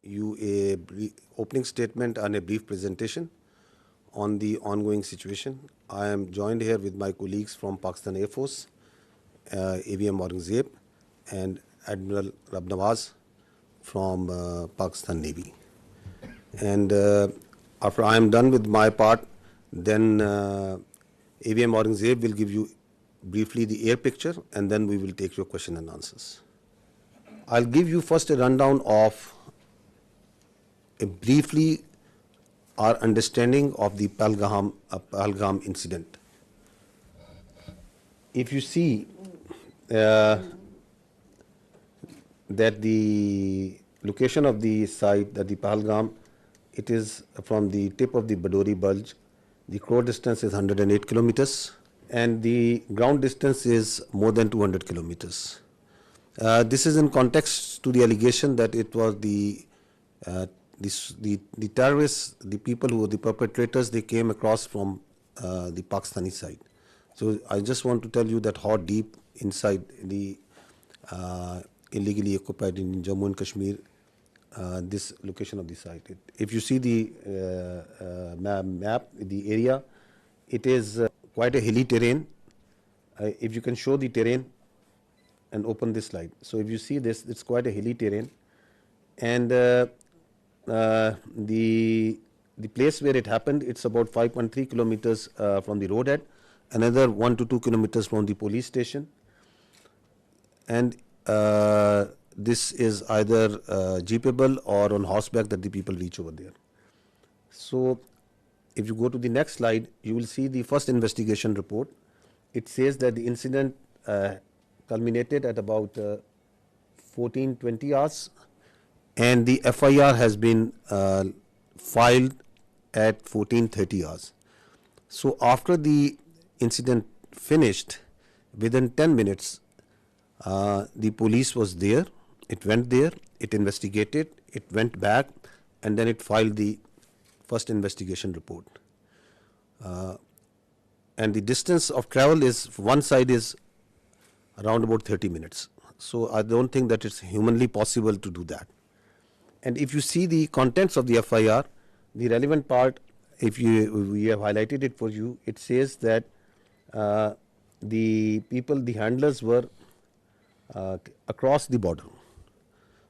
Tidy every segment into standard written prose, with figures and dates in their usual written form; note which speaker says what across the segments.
Speaker 1: you a opening statement and a brief presentation on the ongoing situation. I am joined here with my colleagues from Pakistan Air Force, AVM Aurangzeb, and Admiral Rab Nawaz from Pakistan Navy. And after I am done with my part, then AVM Aurangzeb will give you briefly the air picture, and then we will take your question and answers. I'll give you first a rundown of briefly our understanding of the Pahalgam incident. If you see that the location of the site, that the Pahalgam, it is from the tip of the Badori Bulge. The crore distance is 108 kilometers and the ground distance is more than 200 kilometers. This is in context to the allegation that it was the terrorists, the people who were the perpetrators, they came across from the Pakistani side. So I just want to tell you that how deep inside the illegally occupied in Jammu and Kashmir this location of the site. If you see the map, the area, it is quite a hilly terrain. If you can show the terrain and open this slide. So if you see this, it's quite a hilly terrain, and the place where it happened, it's about 5.3 kilometers from the roadhead, another 1 to 2 kilometers from the police station, and this is either jeepable or on horseback that the people reach over there. So if you go to the next slide, you will see the first investigation report. It says that the incident culminated at about 14:20 hours, and the FIR has been filed at 14:30 hours. So after the incident finished, within 10 minutes, the police was there. It went there, it investigated, it went back, and then it filed the first investigation report. And the distance of travel is, one side is around about 30 minutes. So I don't think that it's humanly possible to do that. And if you see the contents of the FIR, the relevant part, we have highlighted it for you, it says that the people, the handlers were across the border.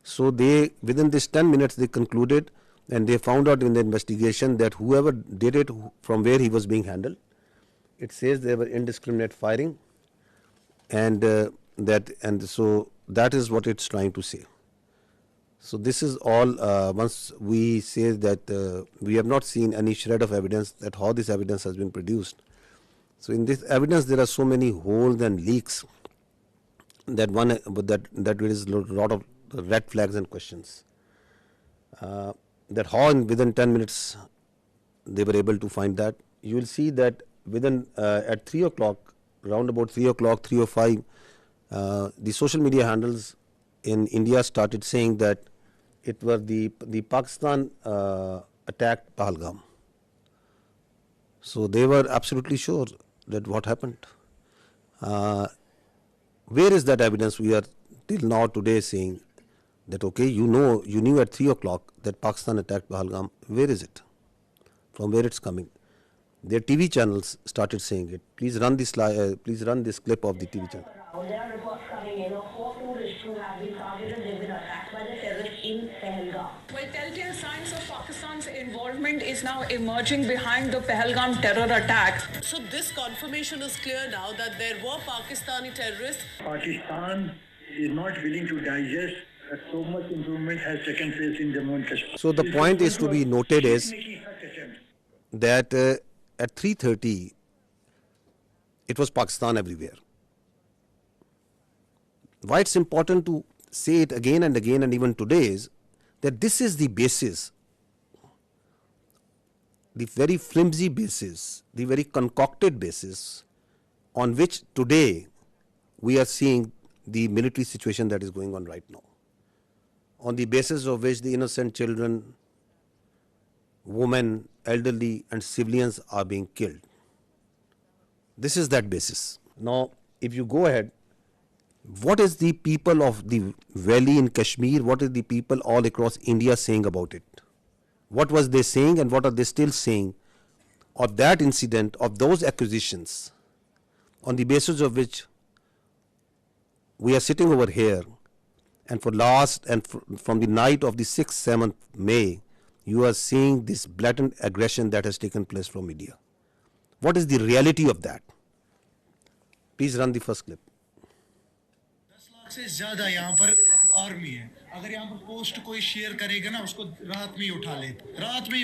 Speaker 1: So they, within this 10 minutes, they concluded, and they found out in the investigation that whoever did it, from where he was being handled, it says there were indiscriminate firing, and so that is what it's trying to say. So this is all. Once we say that we have not seen any shred of evidence, that how this evidence has been produced. So in this evidence, there are so many holes and leaks that there is a lot of red flags and questions. That how within 10 minutes they were able to find that. You will see that within at 3 o'clock, around about 3 o'clock, 3:05, the social media handles in India started saying that it was the Pakistan attacked Pahalgam. So they were absolutely sure that what happened. Where is that evidence? We are till now today saying that, okay, you knew at 3 o'clock that Pakistan attacked Pahalgam. Where is it? From where it's coming? Their TV channels started saying it. Please run this please run this clip of the TV channel.
Speaker 2: There are reports coming in of 4 tourists who have been targeted. They've been attacked by the terrorists in Pahalgam.
Speaker 3: Well, telltale signs of Pakistan's involvement is now emerging behind the Pahalgam terror attack.
Speaker 4: So this confirmation is clear now that there were Pakistani terrorists.
Speaker 5: Pakistan is not willing to digest that so much improvement has taken place in Jammu and Kashmir.
Speaker 1: So the point is to be noted is that at 3:30, it was Pakistan everywhere. Why it's important to say it again and again, and even today, is that this is the basis, the very flimsy basis, the very concocted basis on which today we are seeing the military situation that is going on right now. On the basis of which the innocent children, women, elderly and civilians are being killed. This is that basis. Now, if you go ahead, What is the people of the valley in Kashmir, what is the people all across India saying about it? What was they saying and what are they still saying of that incident, of those accusations, on the basis of which we are sitting over here, and from the night of the 6th, 7th May, you are seeing this blatant aggression that has taken place from India. What is the reality of that? Please run the first clip.
Speaker 6: 10 lakh से ज्यादा यहाँ पर army है। अगर यहाँ पर post कोई share करेगा ना, उसको रात में ही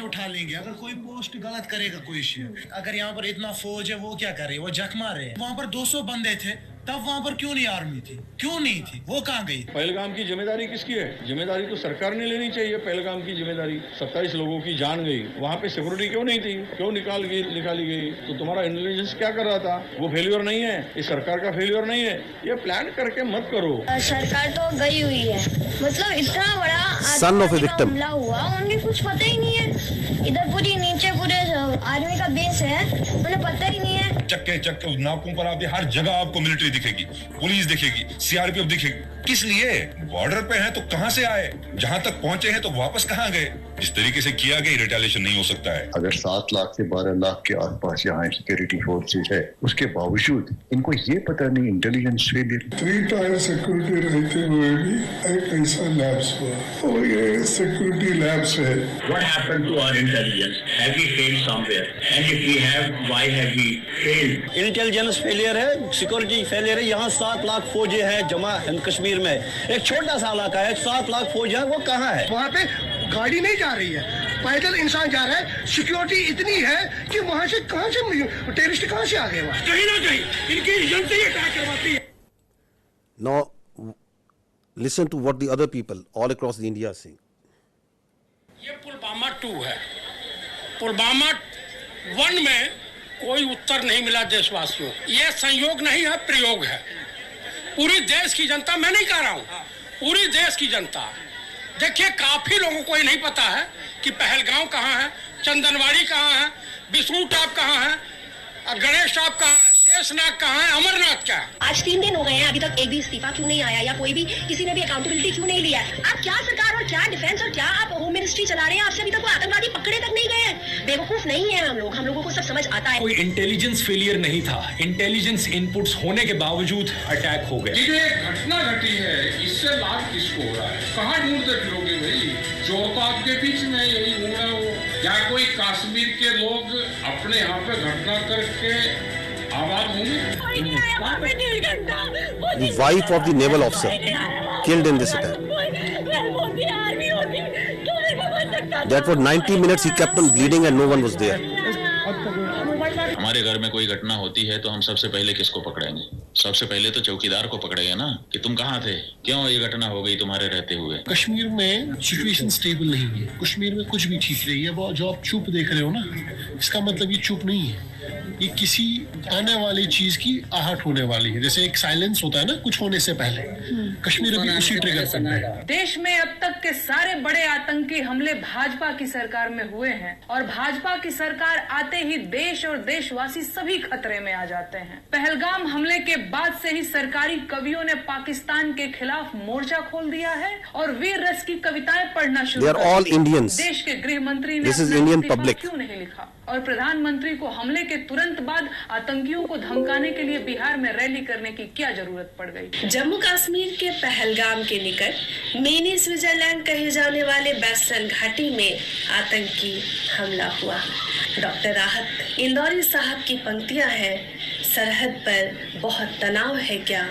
Speaker 6: उठा लेंगे। अगर कोई पोस्ट गलत करेगा कोई शेयर, अगर यहाँ पर इतना फौज है, वो क्या कर रहे हैं? वो जख मार रहे हैं। वहाँ पर 200 बंदे थे, तब वहाँ पर क्यों नहीं आर्मी थी? क्यों नहीं थी? वो कहाँ गई?
Speaker 7: पहलगाम की जिम्मेदारी किसकी है? जिम्मेदारी तो सरकार ने लेनी चाहिए। पहलगाम की जिम्मेदारी 27 लोगों की जान गई, वहाँ पे सिक्योरिटी क्यों नहीं थी? क्यों निकाली गई? तो तुम्हारा इंटेलिजेंस क्या कर रहा था? वो फेल्योर नहीं है, ये सरकार का फेल्योर नहीं है। ये प्लान करके मत करो।
Speaker 2: सरकार तो गई हुई है, मतलब इतना बड़ा
Speaker 1: Son of a victim.
Speaker 2: हमला हुआ, उन्हें कुछ पता ही नहीं है। इधर नीचे पूरे आर्मी का बेस है, उन्हें पता ही नहीं है।
Speaker 8: चक्के नाकों पर आप हर जगह आपको मिलिट्री दिखेगी, पुलिस दिखेगी, सीआरपीएफ दिखेगी। किस लिए? बॉर्डर पे हैं तो कहां से आए? जहां तक पहुंचे हैं तो वापस कहां गए? इस तरीके से किया गया रिटेलिएशन नहीं हो सकता है।
Speaker 9: अगर 7 लाख से 12 लाख के आसपास यहाँ सिक्योरिटी फोर्सेस है, उसके बावजूद इनको ये पता नहीं इंटेलिजेंस फेलियर।
Speaker 10: 3 टायर सिक्योरिटी रहते हुए भी एक ऐसा लैब्स हुआ, और ये सिक्योरिटी लैब्स है।
Speaker 5: What happened to our intelligence? Have we failed somewhere? And if we have, why have we failed?
Speaker 11: Intelligence failure है, सिक्योरिटी फेलियर है। यहाँ 7 लाख फौजी हैं जमा कश्मीर में, एक छोटा सा इलाका है, 7 लाख फौज है, वो कहाँ है?
Speaker 6: वहाँ पे गाड़ी नहीं जा रही है, पैदल इंसान जा रहा है। सिक्योरिटी इतनी है कि वहाँ से कहाँ से टेररिस्ट कहाँ से आ गए? वहाँ कहीं ना कहीं इनकी एजेंसी अटैक करवाती है।
Speaker 1: Now, listen to what the other people all across India are saying.
Speaker 12: ये पुलवामा 2 है। पुलवामा 1 में कोई उत्तर नहीं मिला देशवासियों। ये संयोग नहीं है, प्रयोग है। पूरी देश की जनता, मैं नहीं कह रहा हूँ, पूरी देश की जनता, देखिए काफी लोगों को ये नहीं पता है कि पहलगांव कहाँ है, चंदनवाड़ी कहाँ है, विष्णु टॉप कहाँ है, गणेश टॉप कहाँ है, शेषनाग कहाँ है, अमरनाथ क्या है।
Speaker 2: आज 3 दिन हो गए हैं, अभी तक एक भी इस्तीफा क्यों नहीं आया, या कोई भी किसी ने भी अकाउंटेबिलिटी क्यों नहीं लिया? आप क्या सरकार और क्या डिफेंस और क्या आप होम मिनिस्ट्री चला रहे हैं? आपसे अभी तक वो आतंकवादी पकड़े तक नहीं गए हैं। बेवकूफ नहीं है हम लोगों को सब समझ आता है।
Speaker 13: कोई इंटेलिजेंस फेलियर नहीं था, इंटेलिजेंस इनपुट्स होने के बावजूद अटैक हो गया।
Speaker 12: ये जो एक घटना घटी है, इससे लाभ किसको हो रहा है? कहाँ ढूंढते फिरोगे भाई? चोर तो आपके बीच में यही घूम रहा हो, या कोई कश्मीर के लोग अपने यहाँ पे घटना करके आबाद होंगे?
Speaker 1: The wife of the naval officer killed in this attack. That for 90 minutes he kept on bleeding and no one was there.
Speaker 14: हमारे घर में कोई घटना होती है तो हम सबसे पहले किसको पकड़ेंगे? सबसे पहले तो चौकीदार को पकड़ेंगे ना, कि तुम कहाँ थे, क्यों ये घटना हो गई तुम्हारे रहते हुए।
Speaker 6: कश्मीर में सिचुएशन स्टेबल नहीं है, कश्मीर में कुछ भी ठीक नहीं है। वो जो आप चुप देख रहे हो ना, इसका मतलब ये चुप नहीं है, ये किसी आने वाली चीज की आहट होने वाली है। जैसे एक साइलेंस होता है ना कुछ होने से पहले, कश्मीर भी उसी ट्रिगर पर है।
Speaker 3: देश में अब तक के सारे बड़े आतंकी हमले भाजपा की सरकार में हुए हैं, और भाजपा की सरकार आते ही देश और देशवासी सभी खतरे में आ जाते हैं। पहलगाम हमले के बाद से ही सरकारी कवियों ने पाकिस्तान के खिलाफ मोर्चा खोल दिया है और वीर रस की कविताएं पढ़ना शुरू कर दी। देश के गृह मंत्री ने अपना क्यों नहीं लिखा? और प्रधानमंत्री को हमले के तुरंत बाद आतंकियों को धमकाने के लिए बिहार में रैली करने की क्या जरूरत पड़ गई?
Speaker 15: जम्मू कश्मीर के पहलगाम के निकट मिनी स्विट्जरलैंड कहे जाने वाले बैसल घाटी में आतंकी हमला हुआ। डॉक्टर राहत इंदौरी साहब की पंक्तियां हैं, सरहद पर बहुत तनाव है क्या,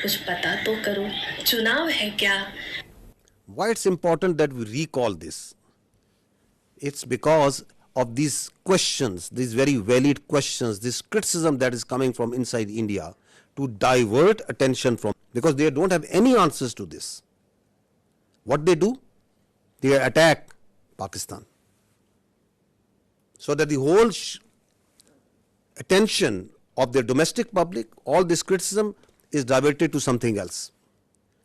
Speaker 15: कुछ पता तो करो, चुनाव है क्या।
Speaker 1: Why it's important that we recall this? It's because of these questions, these very valid questions, this criticism that is coming from inside India to divert attention from, because they don't have any answers to this. What they do? They attack Pakistan, so that the whole attention of their domestic public, all this criticism is diverted to something else.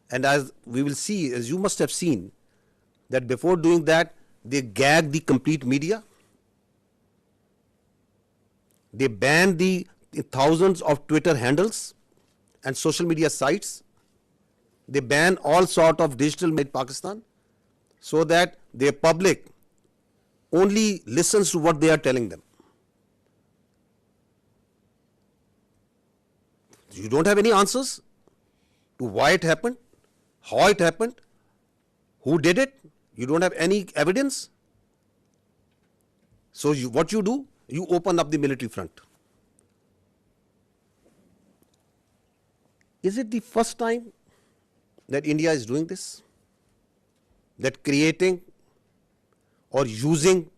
Speaker 1: And as we will see, as you must have seen, that before doing that, they gag the complete media. They ban the thousands of Twitter handles and social media sites They ban all sort of digital made Pakistan so that their public only listens to what they are telling them. You don't have any answers to why it happened, how it happened, who did it. You don't have any evidence. So what you do, you open up the military front. Is it the first time that India is doing this? That creating or using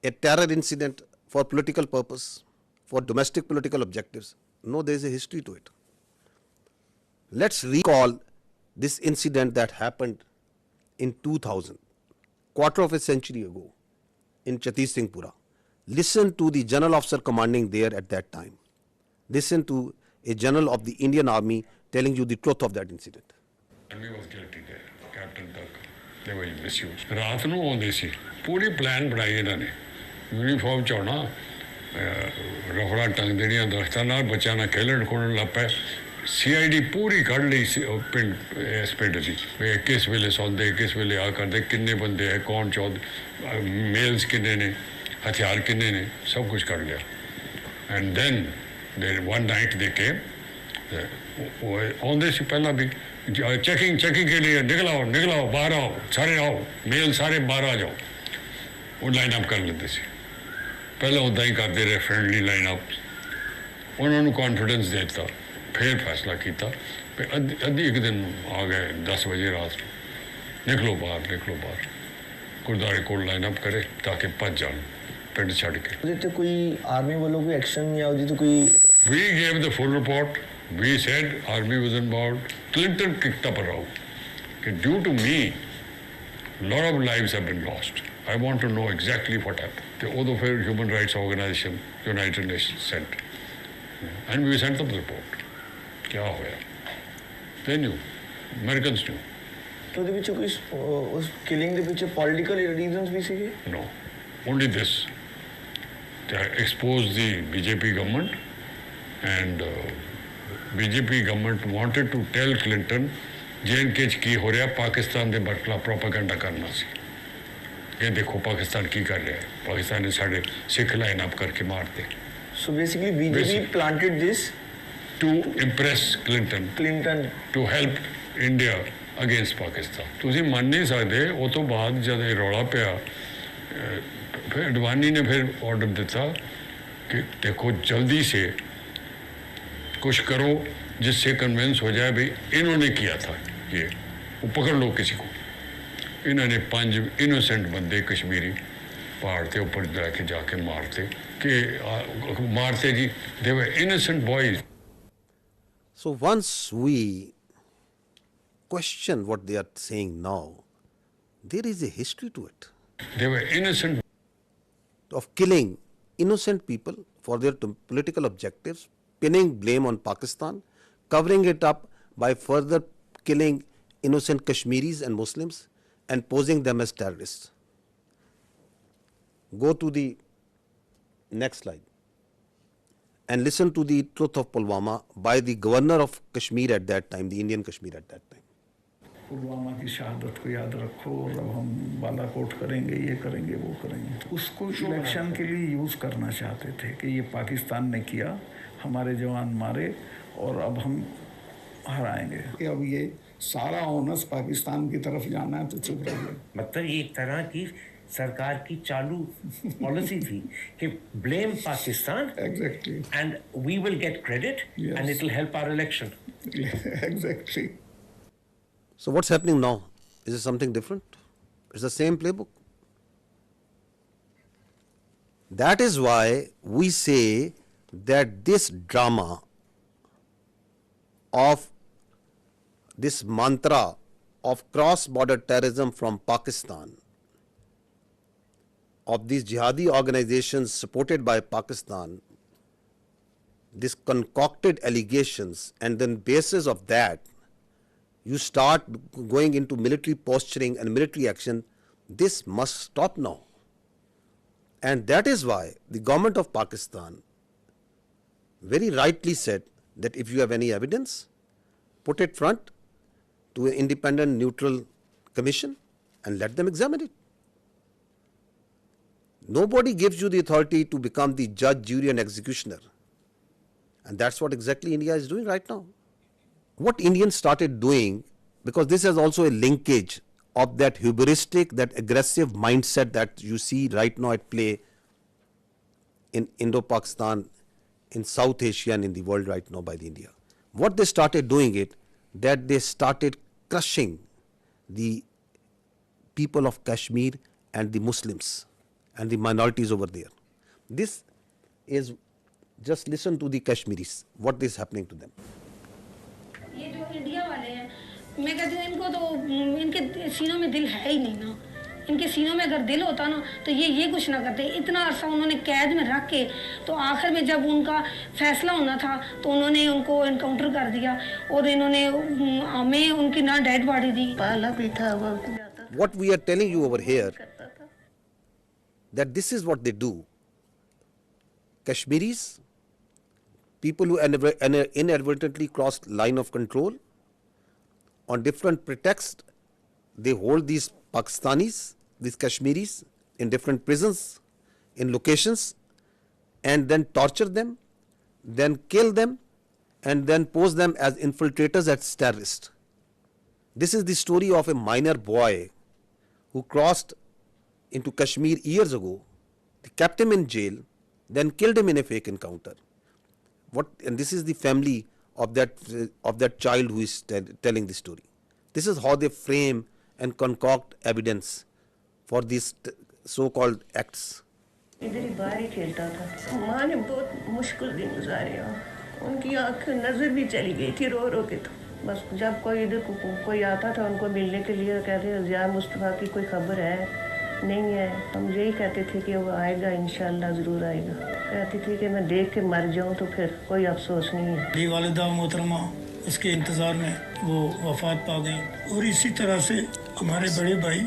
Speaker 1: a terror incident for political purpose, for domestic political objectives? No, there is a history to it. Let's recall this incident that happened in 2000, quarter of a century ago, in Chatti Singhpura. Listen to the general officer commanding there at that time. Listen to a general of the Indian Army telling you the truth of that incident.
Speaker 16: Army was guilty there, Captain Tuck. They were misused. ਰਾਤ ਨੂੰ ਆਉਂਦੇ ਸੀ ਪੂਰੀ plan ਬਣਾਈ ਇਹਨਾਂ ਨੇ uniform ਚ ਆਉਣਾ ਰਫੜਾ ਟੰਗ ਦੇਣੀਆਂ ਦਰਖਤਾਂ ਨਾਲ ਬੱਚਿਆਂ ਨਾਲ ਖੇਲਣ ਖੋਲਣ ਲੱਗ ਪਏ CID ਪੂਰੀ ਕੱਢ ਲਈ ਸੀ ਪਿੰਡ ਇਸ ਪਿੰਡ ਦੀ ਵੀ ਕਿਸ ਵੇਲੇ ਸੌਂਦੇ ਕਿਸ ਵੇਲੇ ਆ ਕਰਦੇ ਕਿੰਨੇ ਬੰਦੇ ਹੈ ਕੌਣ ਚੌਧ ਮੇਲਸ ਕਿੰਨੇ ਨੇ ਹਥਿਆਰ ਕਿੰਨੇ ਨੇ ਸਭ ਕੁਝ ਕੱਢ ਲਿਆ and then there one night they came ਆਉਂਦੇ ਸੀ ਪਹਿਲਾਂ ਵੀ ਚੈਕਿੰਗ के लिए निकल आओ बाहर आओ सारे आओ मेल सारे बाहर आ जाओ वो लाइन अप कर लेते ਸੀ ਪਹਿਲਾਂ ਉਦਾਂ ਹੀ ਕਰਦੇ ਰਹੇ ਫ੍ਰੈਂਡਲੀ ਲਾਈਨ ਅਪ ਉਹਨਾਂ ਨੂੰ ਕੌਨਫੀਡੈਂਸ ਦੇ ਦਿੱਤਾ ਫਿਰ ਫੈਸਲਾ ਕੀਤਾ ਫਿਰ ਅੱਧੀ ਇੱਕ ਦਿਨ ਆ ਗਏ 10 ਵਜੇ ਰਾਤ ਨੂੰ ਨਿਕਲੋ ਬਾਹਰ ਗੁਰਦੁਆਰੇ ਕੋਲ ਲਾਈਨ ਅਪ ਕਰੇ ਤਾਂ ਕਿ ਭੱਜ ਜਾਣ ਪਿੰਡ ਛੱਡ ਕੇ
Speaker 17: ਉਹਦੇ ਤੇ ਕੋਈ ਆਰਮੀ ਵੱਲੋਂ ਕੋਈ ਐਕਸ਼ਨ ਜਾਂ ਉਹਦੀ ਤਾਂ ਕੋਈ
Speaker 16: We gave the full report. We said army was involved. Clinton kicked up a row. Due to me, a lot of lives have been lost. I want to know exactly what happened. The other human rights organization, United Nations, sent. And we sent them the report. क्या होया? They knew. Americans knew.
Speaker 17: ਉਹਦੇ ਵਿੱਚ ਕੋਈ ਉਸ killing ਦੇ ਪਿੱਛੇ political reasons ਵੀ ਸੀਗੇ?
Speaker 16: No. Only this. To expose the BJP government. And BJP government wanted to tell Clinton J&K ਚ ਕੀ ਹੋ ਰਿਹਾ ਪਾਕਿਸਤਾਨ ਦੇ ਬਖਲਾ ਪ੍ਰੋਪੇਗੈਂਡਾ ਕਰਨਾ ਸੀ ਇਹ ਦੇਖੋ ਪਾਕਿਸਤਾਨ ਕੀ ਕਰ ਰਿਹਾ ਹੈ ਪਾਕਿਸਤਾਨ ਨੇ ਸਾਡੇ ਸਿੱਖ ਲਾਈਨ ਅਪ ਕਰਕੇ ਮਾਰਤੇ
Speaker 17: So basically BJP planted this
Speaker 16: to impress Clinton to help India against Pakistan ਤੁਸੀਂ ਮੰਨ ਨਹੀਂ ਸਕਦੇ ਉਹ ਤੋਂ ਬਾਅਦ ਜਦ ਇਹ ਰੌਲਾ ਪਿਆ ਫਿਰ ਅਡਵਾਨੀ ਨੇ ਫਿਰ ਆਰਡਰ ਦਿੱਤਾ ਕਿ ਦੇਖੋ ਜਲਦੀ से कुछ करो जिससे कन्विंस हो जाए भाई इन्होंने किया था ये वो पकड़ लो किसी को इन्होंने 5 इनोसेंट बंदे कश्मीरी पहाड़ के ऊपर जाके मारते जी they were innocent boys.
Speaker 1: So once we question what they are saying now, there is a history to it.
Speaker 16: They were innocent
Speaker 1: of killing innocent people for their political objectives, pinning blame on Pakistan, covering it up by further killing innocent Kashmiris and Muslims and posing them as terrorists. Go to the next slide and listen to the truth of Pulwama by the governor of Kashmir at that time, the Indian Kashmir at that time.
Speaker 18: Pulwama की शहादत को याद रखो और अब हम बालाकोट करेंगे ये करेंगे वो करेंगे उसको इलेक्शन के लिए यूज़ करना चाहते थे कि ये पाकिस्तान ने किया हमारे जवान मारे और अब हम हराएंगे
Speaker 19: कि अब ये सारा ओनस पाकिस्तान की तरफ जाना है तो चुप रहिए
Speaker 20: मतलब ये एक तरह की सरकार की चालू पॉलिसी थी कि blame Pakistan
Speaker 19: exactly
Speaker 20: and we will get credit and it will help our election
Speaker 19: exactly.
Speaker 1: So what's happening now? Is it something different? It's the same playbook. That is why we say that this drama of this mantra of cross-border terrorism from Pakistan, of these jihadi organizations supported by Pakistan, these concocted allegations, and then basis of that, you start going into military posturing and military action. This must stop now. And that is why the government of Pakistan very rightly said that if you have any evidence, put it front to an independent, neutral commission and let them examine it. Nobody gives you the authority to become the judge, jury and executioner. And that's what exactly India is doing right now. What Indians started doing, because this has also a linkage of that hubristic, that aggressive mindset that you see right now at play in Indo-Pakistan, in South Asia and in the world right now by the India. What they started doing it, that they started crushing the people of Kashmir and the Muslims and the minorities over there. This is, just listen to the Kashmiris, what is happening to them.
Speaker 21: ये जो India वाले हैं, मैं कहती हूँ इनको तो इनके सीनों में दिल है ही नहीं ना. इनके सीनों में अगर दिल होता ना तो ये कुछ ना करते. इतना अरसा उन्होंने कैद में रख के तो आखिर में जब उनका फैसला होना था तो उन्होंने उनको एनकाउंटर कर दिया और इन्होंने हमें उनकी ना डेड बॉडी दी. पाला भी था.
Speaker 1: What we are telling you over here, that this is what they do. Kashmiris, people who inadvertently crossed line of control, on different pretexts, they hold these Pakistanis, these Kashmiris, in different prisons, in locations, and then torture them, then kill them, and then pose them as infiltrators, as terrorists. This is the story of a minor boy who crossed into Kashmir years ago. They kept him in jail, then killed him in a fake encounter. And this is the family of that child who is telling the story. This is how they frame and concoct evidence for these so-called acts.
Speaker 21: इधर ही बाहर ही खेलता था. माँ ने बहुत मुश्किल दिन गुजारे. उनकी आँख नजर भी चली गई थी रो रो के. तो बस जब कोई इधर कोई आता था उनको मिलने के लिए, कहते ज़िया मुस्तफ़ा की कोई खबर है नहीं है. हम यही कहते थे कि वो आएगा, इंशाल्लाह ज़रूर आएगा. कहती थी कि मैं देख के मर जाऊँ तो फिर कोई अफसोस नहीं है. मेरी वालिदा मोहतरमा उसके इंतज़ार में वो वफात पा गई. और इसी तरह से हमारे बड़े भाई,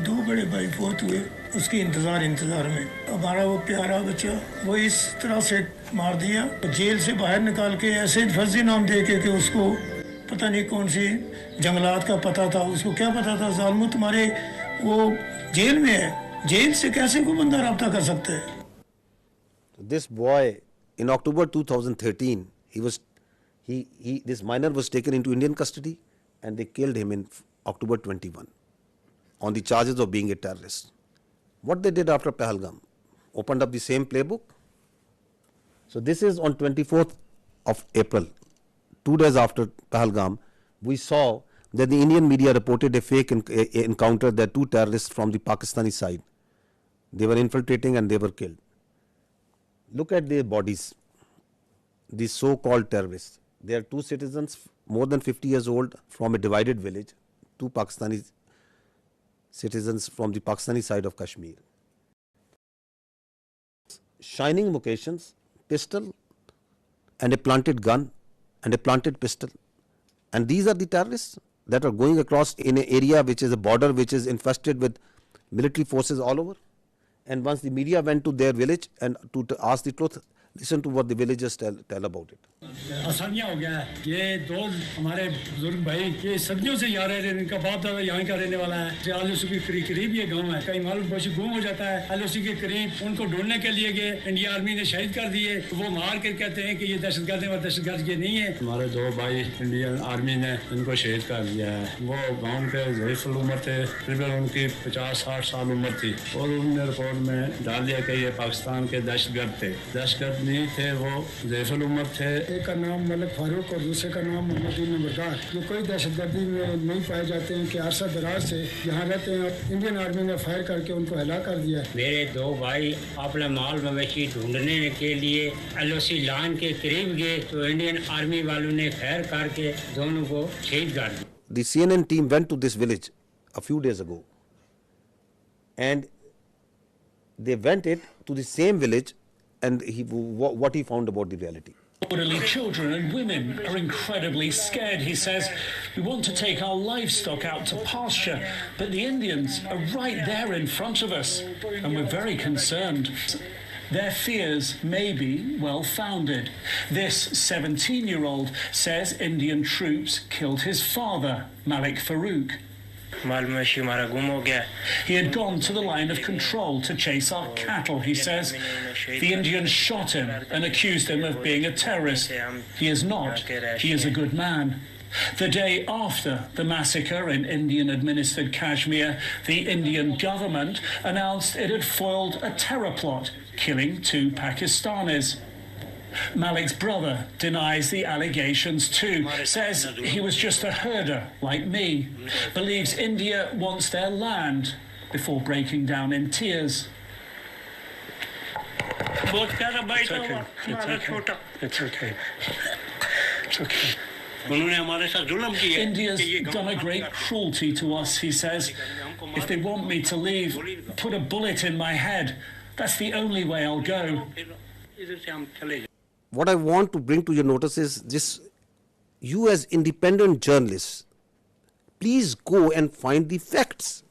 Speaker 21: 2 बड़े भाई फौत हुए उसके इंतज़ार में. हमारा वो प्यारा बच्चा वो इस तरह से मार दिया. जेल से बाहर निकाल के ऐसे फर्जी नाम दे के कि उसको पता नहीं कौन सी जंगलात का पता था. उसको क्या पता था ज़ालिमो तुम्हारे वो जेल में है, जेल से कैसे कोई बंदा रब्ता कर सकता है.
Speaker 1: This boy, in October 2013, this minor was taken into Indian custody and they killed him in October 21 on the charges of being a terrorist. What they did after Pahalgam, opened up the same playbook. So this is on 24th of April, 2 days after Pahalgam, we saw that the Indian media reported a fake encounter that 2 terrorists from the Pakistani side, they were infiltrating and they were killed. Look at their bodies, these so-called terrorists. They are 2 citizens, more than 50 years old, from a divided village, 2 Pakistani citizens from the Pakistani side of Kashmir. Shining vocations, pistol and a planted gun and a planted pistol. And these are the terrorists that are going across in an area which is a border which is infested with military forces all over. And once the media went to their village and to ask the truth, listen to what the villagers tell about it.
Speaker 22: आसानियाँ हो गया है. ये 2 हमारे बुजुर्ग भाई ये सदियों से यहाँ रह रहे हैं. इनका बाप दादा यहाँ का रहने वाला है. आलूसी के करीब ये गांव है. कहीं मालूम पहुँची गुम हो जाता है. आलूसी के करीब उनको ढूंढने के लिए गए. इंडिया आर्मी ने शहीद कर दिए. वो मार के कहते हैं कि ये दहशतगर्द है और दहशतगर्द ये नहीं है. हमारे 2 भाई इंडियन आर्मी ने इनको शहीद कर दिया है. वो गाँव के ज़ईफ़ुल उम्र थे. तकरीबन उनकी 50-60 साल उम्र थी. और उन्होंने रिपोर्ट में डाल दिया कि ये पाकिस्तान के दहशतगर्द थे. दहशतगर्द नहीं थे, वो ज़ईफ़ुल उम्र थे. एक का नाम मलिक फारूक और दूसरे का नाम मोहम्मद नंबरदार. जो कोई दहशतगर्दी में नहीं पाए जाते हैं कि अरसा दराज से यहाँ रहते हैं. इंडियन आर्मी ने फायर करके उनको हलाक कर दिया.
Speaker 23: मेरे 2 भाई अपना माल मवेशी ढूंढने के लिए एलओसी लाइन के करीब गए तो इंडियन आर्मी वालों ने फायर करके दोनों को शहीद कर दिया.
Speaker 1: The CNN team went to this village a few days ago and they went to the same village and what he found about the reality.
Speaker 13: Elderly children and women are incredibly scared. He says, we want to take our livestock out to pasture, but the Indians are right there in front of us, and we're very concerned. Their fears may be well-founded. This 17-year-old says Indian troops killed his father, Malik Farouk. He had gone to the line of control to chase our cattle, he says. The Indians shot him and accused him of being a terrorist. He is not. He is a good man. The day after the massacre in Indian-administered Kashmir, the Indian government announced it had foiled a terror plot, killing 2 Pakistanis. Malik's brother denies the allegations too, says he was just a herder like me, believes India wants their land, before breaking down in tears.
Speaker 16: It's okay. It's okay. It's okay.
Speaker 13: India's done a great cruelty to us, he says. If they want me to leave, put a bullet in my head. That's the only way I'll go.
Speaker 1: What I want to bring to your notice is this: you as independent journalists, please go and find the facts.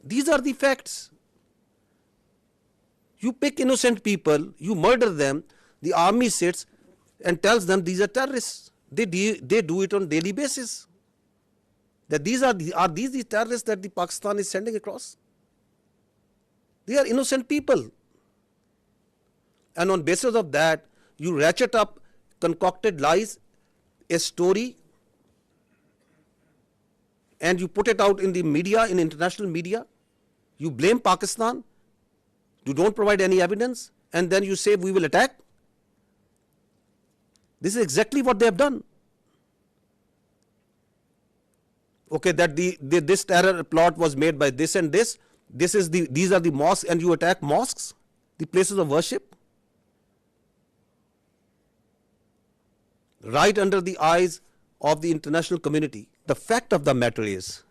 Speaker 1: These are the facts. You pick innocent people, you murder them, the army sits and tells them these are terrorists. They do it on daily basis. That these are these the terrorists that the Pakistan is sending across? They are innocent people. And on basis of that, you ratchet up concocted lies, a story, and you put it out in the media, in international media. You blame Pakistan. You don't provide any evidence, and then you say we will attack. This is exactly what they have done. Okay, that this terror plot was made by this and this. These are the mosques, and you attack mosques, the places of worship, right under the eyes of the international community. The fact of the matter is,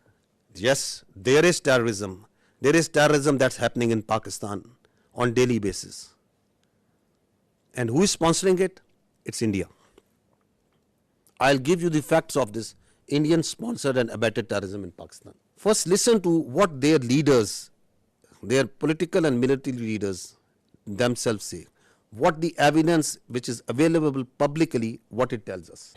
Speaker 1: yes, there is terrorism. There is terrorism that's happening in Pakistan on daily basis. And who is sponsoring it? It's India. I'll give you the facts of this Indian sponsored and abetted terrorism in Pakistan. First, listen to what their leaders, their political and military leaders themselves say. What the evidence which is available publicly, what it tells us.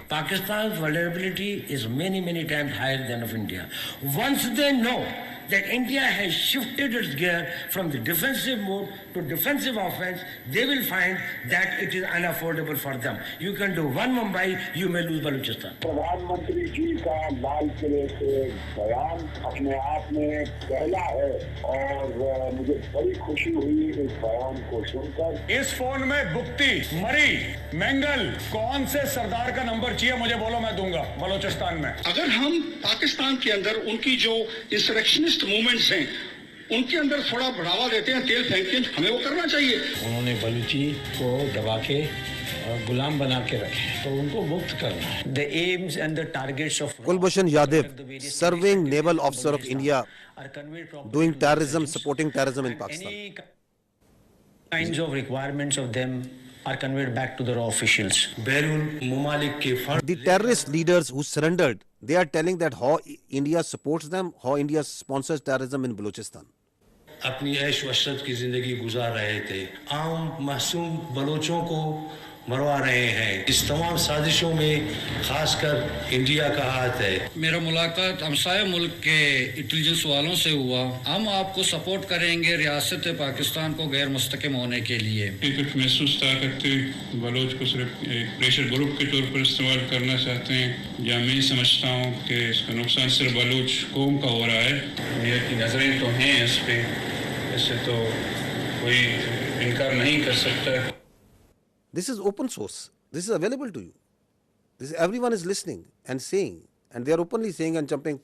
Speaker 4: Pakistan's vulnerability is many times higher than of India. Once they know that India has shifted its gear from the defensive mode to defensive offense, they will find that it is unaffordable for them. You can do one Mumbai, you may lose Balochistan.
Speaker 7: प्रधानमंत्री जी का लाल किले से बयान अपने आप में पहला है और मुझे बड़ी खुशी हुई इस बयान को सुनकर।
Speaker 16: इस फोन में बुक्ति, मरी, मंगल, कौन से सरदार का नंबर चाहिए मुझे बोलो, मैं दूंगा बलोचिस्तान में।
Speaker 8: अगर हम पाकिस्तान के अंदर उनकी जो इंसरेक्शनिस्ट मूवमेंट्स हैं उनके अंदर थोड़ा बढ़ावा देते हैं, तेल फेंकते हैं, हमें वो करना चाहिए।
Speaker 23: उन्होंने बलूची को दबा के और गुलाम बना के रखे, तो उनको मुक्त करना है। The aims and the targets of
Speaker 1: Kulbhushan Yadav, serving naval officer of India, doing terrorism, supporting terrorism in Pakistan.
Speaker 4: Any kinds of requirements of them are conveyed back to the raw officials.
Speaker 1: The terrorist leaders who surrendered, they are telling that how India supports them, how India sponsors terrorism in Balochistan.
Speaker 24: अपनी ऐश वशरत की जिंदगी गुजार रहे थे, आम मासूम बलोचों को मरवा रहे हैं। इस तमाम साजिशों में खासकर इंडिया का हाथ है।
Speaker 12: मेरा मुलाकात हमसाया मुल्क के इंटेलिजेंस वालों से हुआ। हम आपको सपोर्ट करेंगे रियासत पाकिस्तान को गैर मुस्तकिम होने के लिए।
Speaker 16: महसूस करते बलोच को सिर्फ एक प्रेशर ग्रुप के तौर पर इस्तेमाल करना चाहते हैं, या मैं समझता हूँ कि इसका नुकसान सिर्फ बलोच कौम का हो रहा है। इंडिया की नजरें तो हैं इस पे, इससे तो कोई इनकार नहीं कर सकता।
Speaker 1: This is open source. This is available to you. Everyone is listening and saying, and they are openly saying and jumping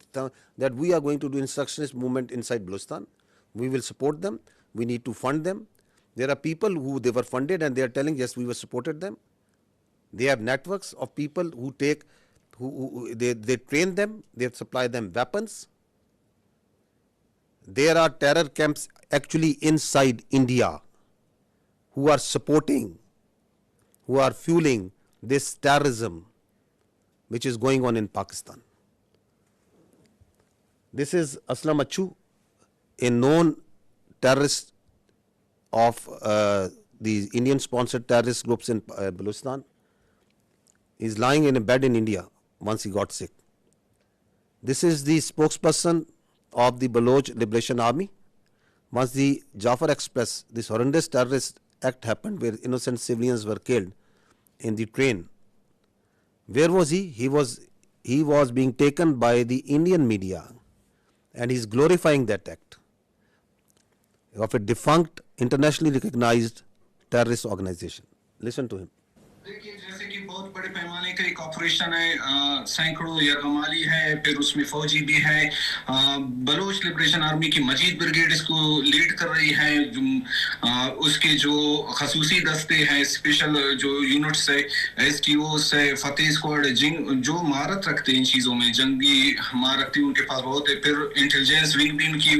Speaker 1: that we are going to do instructionist movement inside Balochistan. We will support them. We need to fund them. There are people who they were funded and they are telling, yes, we were supported them. They have networks of people who they train them, they supply them weapons. There are terror camps actually inside India who are supporting, who are fueling this terrorism which is going on in Pakistan. This is Aslam Achu, a known terrorist of the Indian-sponsored terrorist groups in Balochistan. He's lying in a bed in India once he got sick. This is the spokesperson of the Baloch Liberation Army. Once the Jafar Express, this horrendous terrorist act happened where innocent civilians were killed in the train. Where was he? He was being taken by the Indian media, and he's glorifying that act of a defunct, internationally recognized terrorist organization. Listen to him.
Speaker 5: देखिए जैसे कि बहुत बड़े पैमाने का एक operation है, सैकड़ों यरगमाली है, फिर उसमें फौजी भी है, बलोच लिबरेशन आर्मी की मजीद ब्रिगेड इसको लीड कर रही है, उसके जो खसूसी दस्ते हैं, स्पेशल जो यूनिट्स है, एसटीओस है, फतेह स्क्वाड, जो महारत रखते हैं इन चीज़ों में, जंगी महारत उनके पास बहुत है, फिर इंटेलिजेंस विंग भी उनकी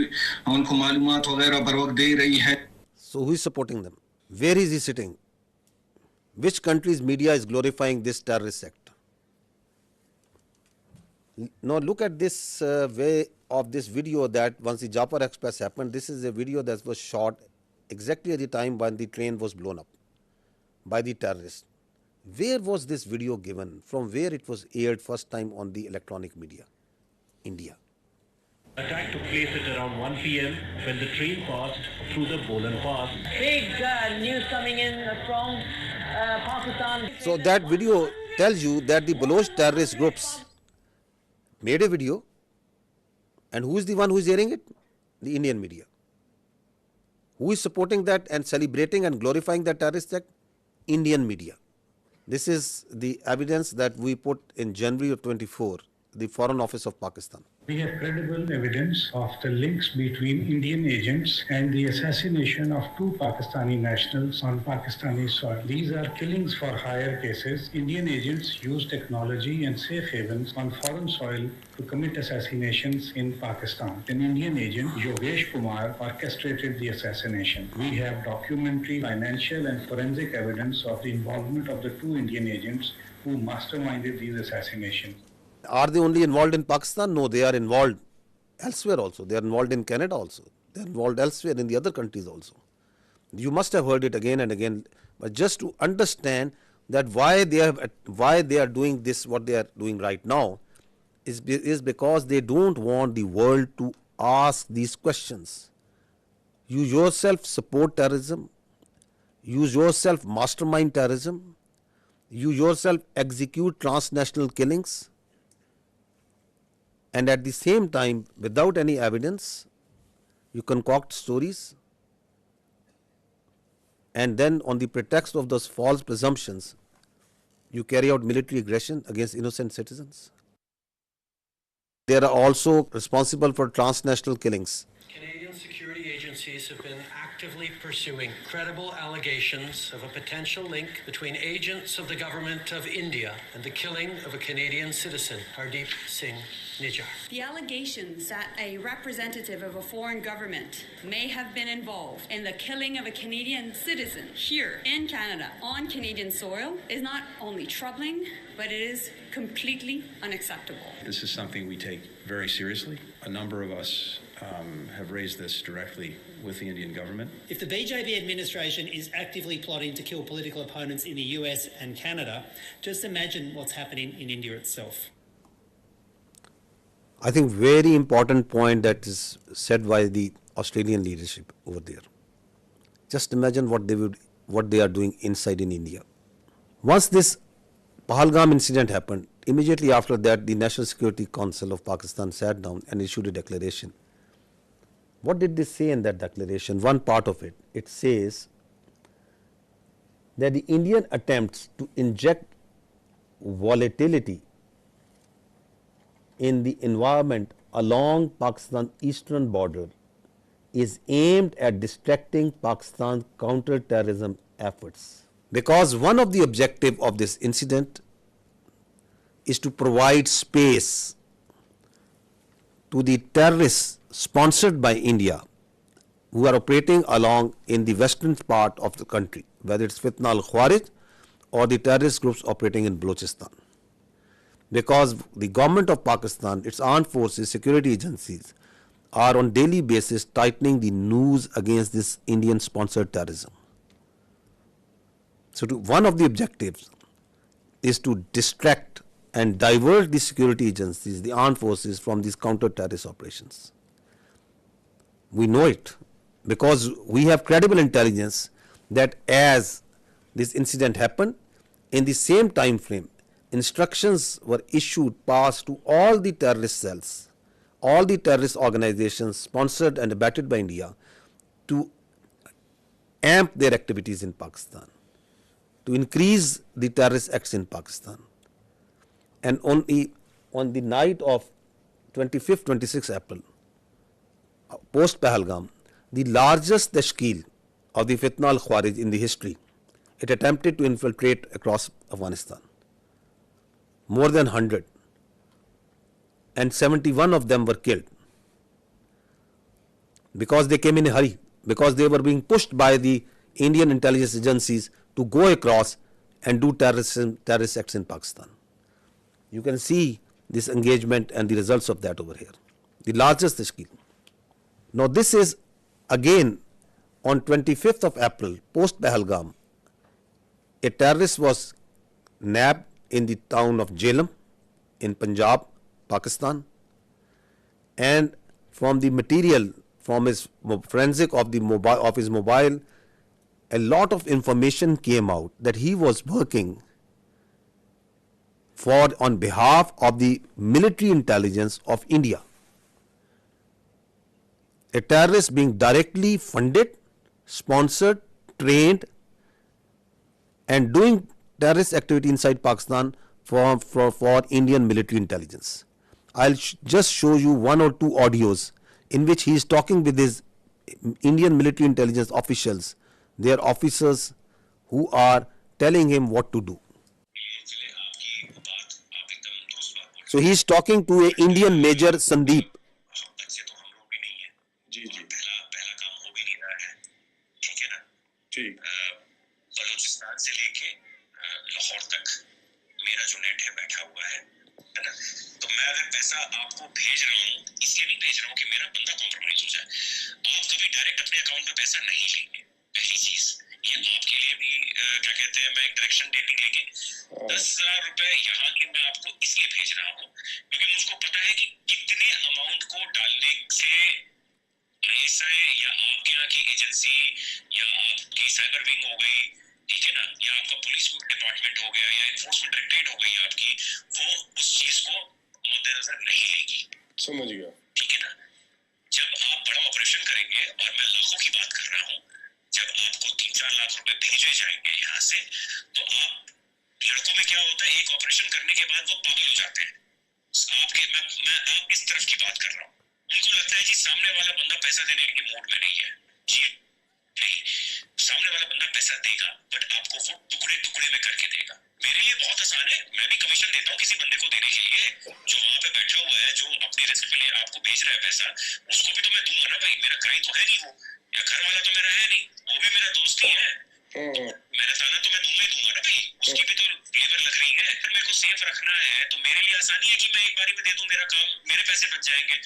Speaker 5: उनको मालूमात वगैरह बर वक्त दे रही है.
Speaker 1: So who is supporting them? Where is he sitting? Which country's media is glorifying this terrorist act? Now look at this way of this video that once the Jafar Express happened, this is a video that was shot exactly at the time when the train was blown up by the terrorists. Where was this video given? From where it was aired first time on the electronic media? India.
Speaker 9: Attack took place at around 1 p.m. when the train passed through the Bolan Pass.
Speaker 21: Big news coming in from Pakistan.
Speaker 1: So that video tells you that the Baloch terrorist groups made a video, and who is the one who is airing it? The Indian media. Who is supporting that and celebrating and glorifying that terrorist act? Indian media. This is the evidence that we put in January of 24, the Foreign Office of Pakistan.
Speaker 22: We have credible evidence of the links between Indian agents and the assassination of 2 Pakistani nationals on Pakistani soil. These are killings for hire cases. Indian agents use technology and safe havens on foreign soil to commit assassinations in Pakistan. An Indian agent, Yogesh Kumar, orchestrated the assassination. We have documentary, financial and forensic evidence of the involvement of the 2 Indian agents who masterminded these assassinations.
Speaker 1: Are they only involved in Pakistan? No, they are involved elsewhere also. They are involved in Canada also. They are involved elsewhere in the other countries also. You must have heard it again and again. But just to understand that why they are doing this, what they are doing right now, is because they don't want the world to ask these questions. You yourself support terrorism. You yourself mastermind terrorism. You yourself execute transnational killings. And at the same time, without any evidence, you concoct stories, and then on the pretext of those false presumptions, you carry out military aggression against innocent citizens. They are also responsible for transnational killings.
Speaker 10: Canadian security agencies have been actively pursuing credible allegations of a potential link between agents of the government of India and the killing of a Canadian citizen, Hardeep Singh Nijjar.
Speaker 11: The allegations that a representative of a foreign government may have been involved in the killing of a Canadian citizen here in Canada on Canadian soil is not only troubling, but it is completely unacceptable.
Speaker 25: This is something we take very seriously. A number of us have raised this directly with the Indian government.
Speaker 26: If the BJP administration is actively plotting to kill political opponents in the US and Canada, just imagine what's happening in India itself.
Speaker 1: I think very important point that is said by the Australian leadership over there. Just imagine what they are doing inside in India. Once this Pahalgam incident happened, immediately after that, the National Security Council of Pakistan sat down and issued a declaration. What did they say in that declaration? One part of it, it says that the Indian attempts to inject volatility in the environment along Pakistan's eastern border is aimed at distracting Pakistan's counter-terrorism efforts. Because one of the objectives of this incident is to provide space to the terrorists sponsored by India who are operating along in the western part of the country, whether it's Fitna al-Khawarij or the terrorist groups operating in Balochistan. because the government of Pakistan, its armed forces, security agencies are on daily basis tightening the noose against this Indian sponsored terrorism. So one of the objectives is to distract and divert the security agencies, the armed forces, from these counter-terrorist operations. We know it because we have credible intelligence that as this incident happened, in the same time frame, instructions were issued, passed to all the terrorist cells, all the terrorist organizations sponsored and abetted by India to amp their activities in Pakistan, to increase the terrorist acts in Pakistan. And on the night of 25th, 26th April, post Pahalgam, the largest tashkeel of the Fitna al-Khawarij in the history, it attempted to infiltrate across Afghanistan. More than 100. And 71 of them were killed because they came in a hurry, because they were being pushed by the Indian intelligence agencies to go across and do terrorist acts in Pakistan. You can see this engagement and the results of that over here. The largest tashkeel. Now this is again on 25th of April, post Pahalgam, a terrorist was nabbed in the town of Jhelum in Punjab, Pakistan, and from the material, from his forensic of his mobile, a lot of information came out that he was working on behalf of the military intelligence of India. A terrorist being directly funded, sponsored, trained, and doing terrorist activity inside Pakistan for Indian military intelligence. I'll just show you one or two audios in which he is talking with his Indian military intelligence officials, their officers who are telling him what to do. So he is talking to an Indian Major Sandeep.
Speaker 2: Balochistan से लेके लाहौर तक मेरा जो net है बैठा हुआ है ना, तो मैं अगर पैसा आपको भेज रहा हूँ, इसलिए नहीं भेज रहा हूँ कि मेरा बंदा कॉम्प्रोमाइज हो जाए। आप कभी डायरेक्ट अपने अकाउंट में पैसा नहीं लेंगे, पहली चीज। ये आपके लिए भी क्या कहते हैं, मैं एक डायरेक्शन देने लेंगे 10,000 रुपए यहाँ के मैं आपको इसलिए भेज रहा हूँ क्योंकि मुझको पता है कि कितने अमाउंट को डालने से ISI या आपके यहाँ की एजेंसी या आपकी साइबर विंग हो गई, ठीक है ना, या आपका पुलिस डिपार्टमेंट हो गया या एनफोर्समेंट डायरेक्टरेट हो गई आपकी, वो उस चीज को मद्देनजर नहीं लेगी। समझ गया, ठीक है ना। जब आप बड़ा ऑपरेशन करेंगे, और मैं लाखों की बात कर रहा हूँ, जब आपको 3-4 लाख रुपए भेजे जाएंगे यहाँ से, तो आप लड़कों में क्या होता है, एक ऑपरेशन करने के बाद वो पागल हो जाते हैं। मैं आप इस तरफ की बात कर रहा हूँ। उनको लगता है कि सामने वाला बंदा पैसा देने के मूड में नहीं है। जी नहीं, सामने वाला बंदा पैसा देगा, बट आपको वो टुकड़े टुकड़े में करके देगा। मेरे लिए बहुत आसान है, मैं भी कमीशन देता हूँ किसी बंदे को देने के लिए, जो वहां पे बैठा हुआ है, जो अपनी रिस्क पे आपको भेज रहा है पैसा, उसको भी तो मैं दूंगा ना भाई। मेरा क्लाइंट तो है नहीं वो, या घर वाला तो मेरा है नहीं, वो भी मेरा दोस्त ही है। मेरा ताना तो मैं दूंगा ही दूंगा ना भाई, उसकी भी तो लेबर लग रही है। फिर मेरे को सेफ रखना है तो मेरे लिए आसानी है कि मैं एक बारी में दे दूं, मेरा काम, मेरे पैसे बच जाएंगे।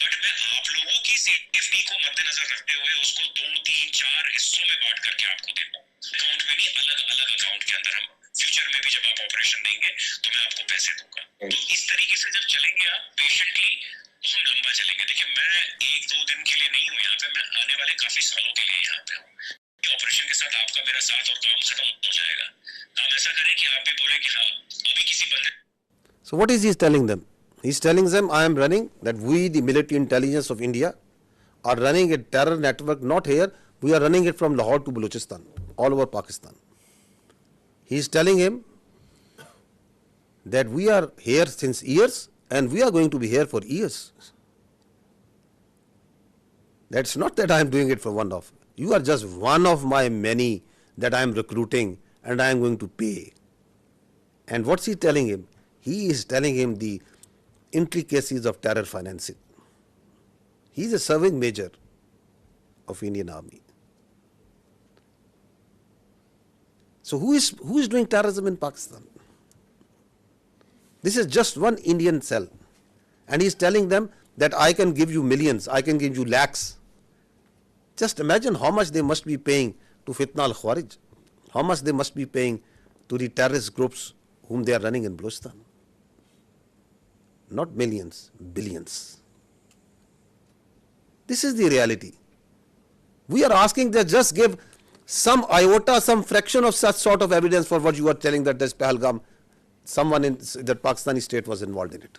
Speaker 2: बट मैं आप लोगों की सेफ्टी को मद्देनजर रखते हुए उसको 2-3-4 हिस्सों में बांट करके आपको देता हूँ, अकाउंट में नहीं, अलग अलग अकाउंट के अंदर। हम फ्यूचर में भी जब आप ऑपरेशन देंगे तो मैं आपको पैसे दूंगा। तो इस तरीके से जब चलेंगे आप पेशेंटली, तो हम लंबा चलेंगे। देखिए, मैं 1-2 दिन के लिए नहीं हूँ यहाँ पे, मैं आने वाले काफी सालों के लिए यहाँ पे हूँ। ऑपरेशन के साथ आपका मेरा साथ और काम खत्म हो जाएगा। हम ऐसा करें कि आप भी बोले कि हाँ, अभी किसी बंदे।
Speaker 1: So what is he telling them? He's telling them, I am running, that we, the military intelligence of India, are running a terror network, not here, we are running it from Lahore to Balochistan, all over Pakistan. He is telling him that we are here since years and we are going to be here for years. That's not that I am doing it for one off. You are just one of my many that I am recruiting and I am going to pay. And what's he telling him? He is telling him the intricacies of terror financing. He is a serving major of Indian Army. So who is doing terrorism in Pakistan? This is just one Indian cell. And he's telling them that I can give you millions, I can give you lakhs. Just imagine how much they must be paying to Fitna al-Khawarij, how much they must be paying to the terrorist groups whom they are running in Balochistan. Not millions, billions. This is the reality. We are asking that just give some iota, some fraction of such sort of evidence for what you are telling that this Pahalgam, someone in that Pakistani state was involved in it.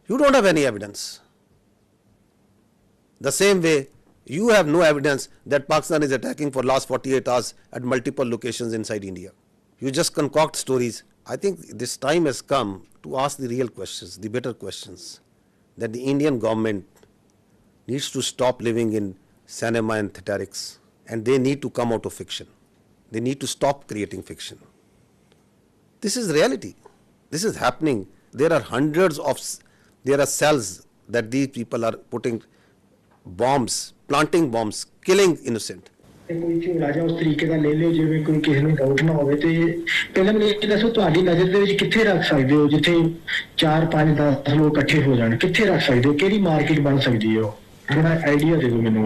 Speaker 1: You don't have any evidence. The same way, you have no evidence that Pakistan is attacking for last 48 hours at multiple locations inside India. You just concoct stories. I think this time has come to ask the real questions, the better questions, that the Indian government needs to stop living in cinema and theatrics, and they need to come out of fiction. They need to stop creating fiction. This is reality. This is happening. There are there are cells that these people are putting bombs, planting bombs, killing innocent.
Speaker 3: ਕੋਈ ਝੋਲਾ ਜਾਂ ਉਸ ਤਰੀਕੇ ਦਾ ਲੈ ਲਿਓ ਜਿਵੇਂ ਕੋਈ ਕਿਸੇ ਨੂੰ ਡਾਊਟ ਨਾ ਹੋਵੇ ਤੇ ਪਹਿਲਾਂ ਮੈਨੂੰ ਇਹ ਦੱਸੋ ਤੁਹਾਡੀ ਨਜ਼ਰ ਦੇ ਵਿੱਚ ਕਿੱਥੇ ਰੱਖ ਸਕਦੇ ਹੋ ਜਿੱਥੇ 4 5 10 ਲੋਕ ਇਕੱਠੇ ਹੋ ਜਾਣ ਕਿੱਥੇ ਰੱਖ ਸਕਦੇ ਹੋ ਕਿਹੜੀ ਮਾਰਕੀਟ ਬਣ ਸਕਦੀ ਹੈ ਥੋੜਾ ਆਈਡੀਆ ਦੇ ਦਿਓ ਮੈਨੂੰ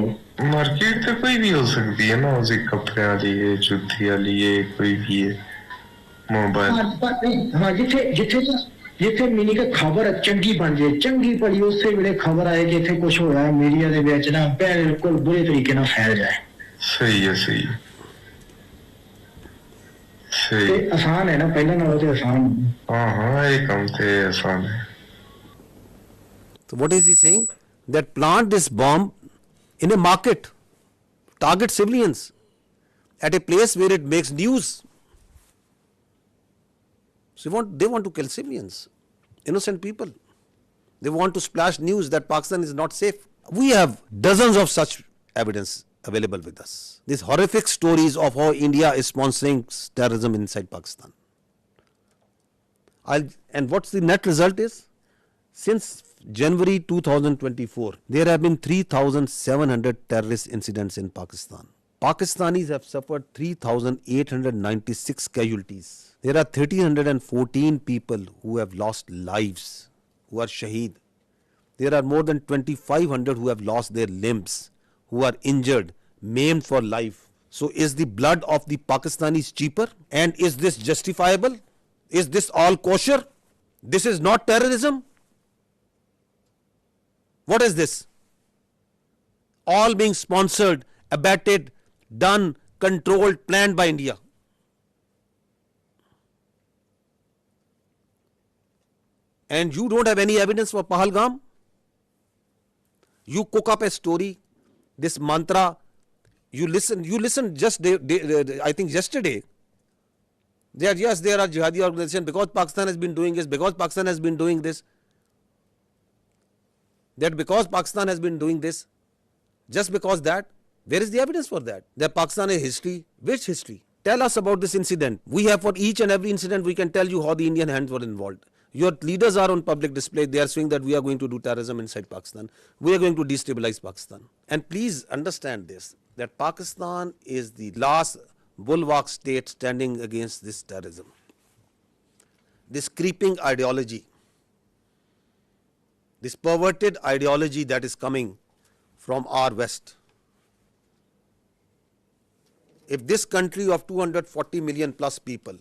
Speaker 6: ਮਾਰਕੀਟ ਤਾਂ ਕੋਈ ਵੀ ਹੋ ਸਕਦੀ ਹੈ ਨਾ ਉਸੇ ਕੱਪੜਿਆਂ ਦੀ ਹੈ ਜੁੱਤੀ ਵਾਲੀ ਹੈ ਕੋਈ ਵੀ ਹੈ ਮੋਬਾਈਲ
Speaker 3: ਹਾਂ ਜਿੱਥੇ ਮੀਨੀ ਕਿ ਖਬਰ ਚੰਗੀ ਬਣ ਜੇ ਚੰਗੀ ਭਲੀ ਉਸੇ ਵੇਲੇ ਖਬਰ ਆਏ ਕਿ ਇੱਥੇ ਕੁਝ ਹੋਇਆ ਮੀਡੀਆ ਦੇ ਵਿੱਚ ਨਾ ਬਿਲਕੁਲ ਬੁਰੇ ਤਰੀਕੇ ਨਾਲ ਫੈਲ ਜਾਏ
Speaker 6: ਸਹੀ ਹੈ ਸਹੀ
Speaker 3: ਤੇ ਆਸਾਨ ਹੈ ਨਾ ਪਹਿਲਾਂ ਨਾਲੋਂ ਤੇ ਆਸਾਨ
Speaker 6: ਹਾਂ ਇਹ ਕੰਮ ਤੇ ਆਸਾਨ ਹੈ
Speaker 1: So what is he saying? That plant this bomb in a market, target civilians at a place where it makes news. So they want to kill civilians, innocent people. They want to splash news that Pakistan is not safe. We have dozens of such evidence available with us. These horrific stories of how India is sponsoring terrorism inside Pakistan. And what's the net result is? Since January 2024, there have been 3,700 terrorist incidents in Pakistan. Pakistanis have suffered 3,896 casualties. There are 1,314 people who have lost lives, who are shaheed. There are more than 2,500 who have lost their limbs, who are injured, maimed for life. So is the blood of the Pakistanis cheaper? And is this justifiable? Is this all kosher? This is not terrorism? What is this? All being sponsored, abetted, done, controlled, planned by India. And you don't have any evidence for Pahalgam? You cook up a story, this mantra, you listen just I think yesterday. There are jihadi organizations because Pakistan has been doing this, because Pakistan has been doing this. That because Pakistan has been doing this, just because that, where is the evidence for that? That Pakistan has history. Which history? Tell us about this incident. We have for each and every incident, we can tell you how the Indian hands were involved. Your leaders are on public display. They are saying that we are going to do terrorism inside Pakistan. We are going to destabilize Pakistan. And please understand this, that Pakistan is the last bulwark state standing against this terrorism. This creeping ideology, this perverted ideology that is coming from our West. If this country of 240 million plus people,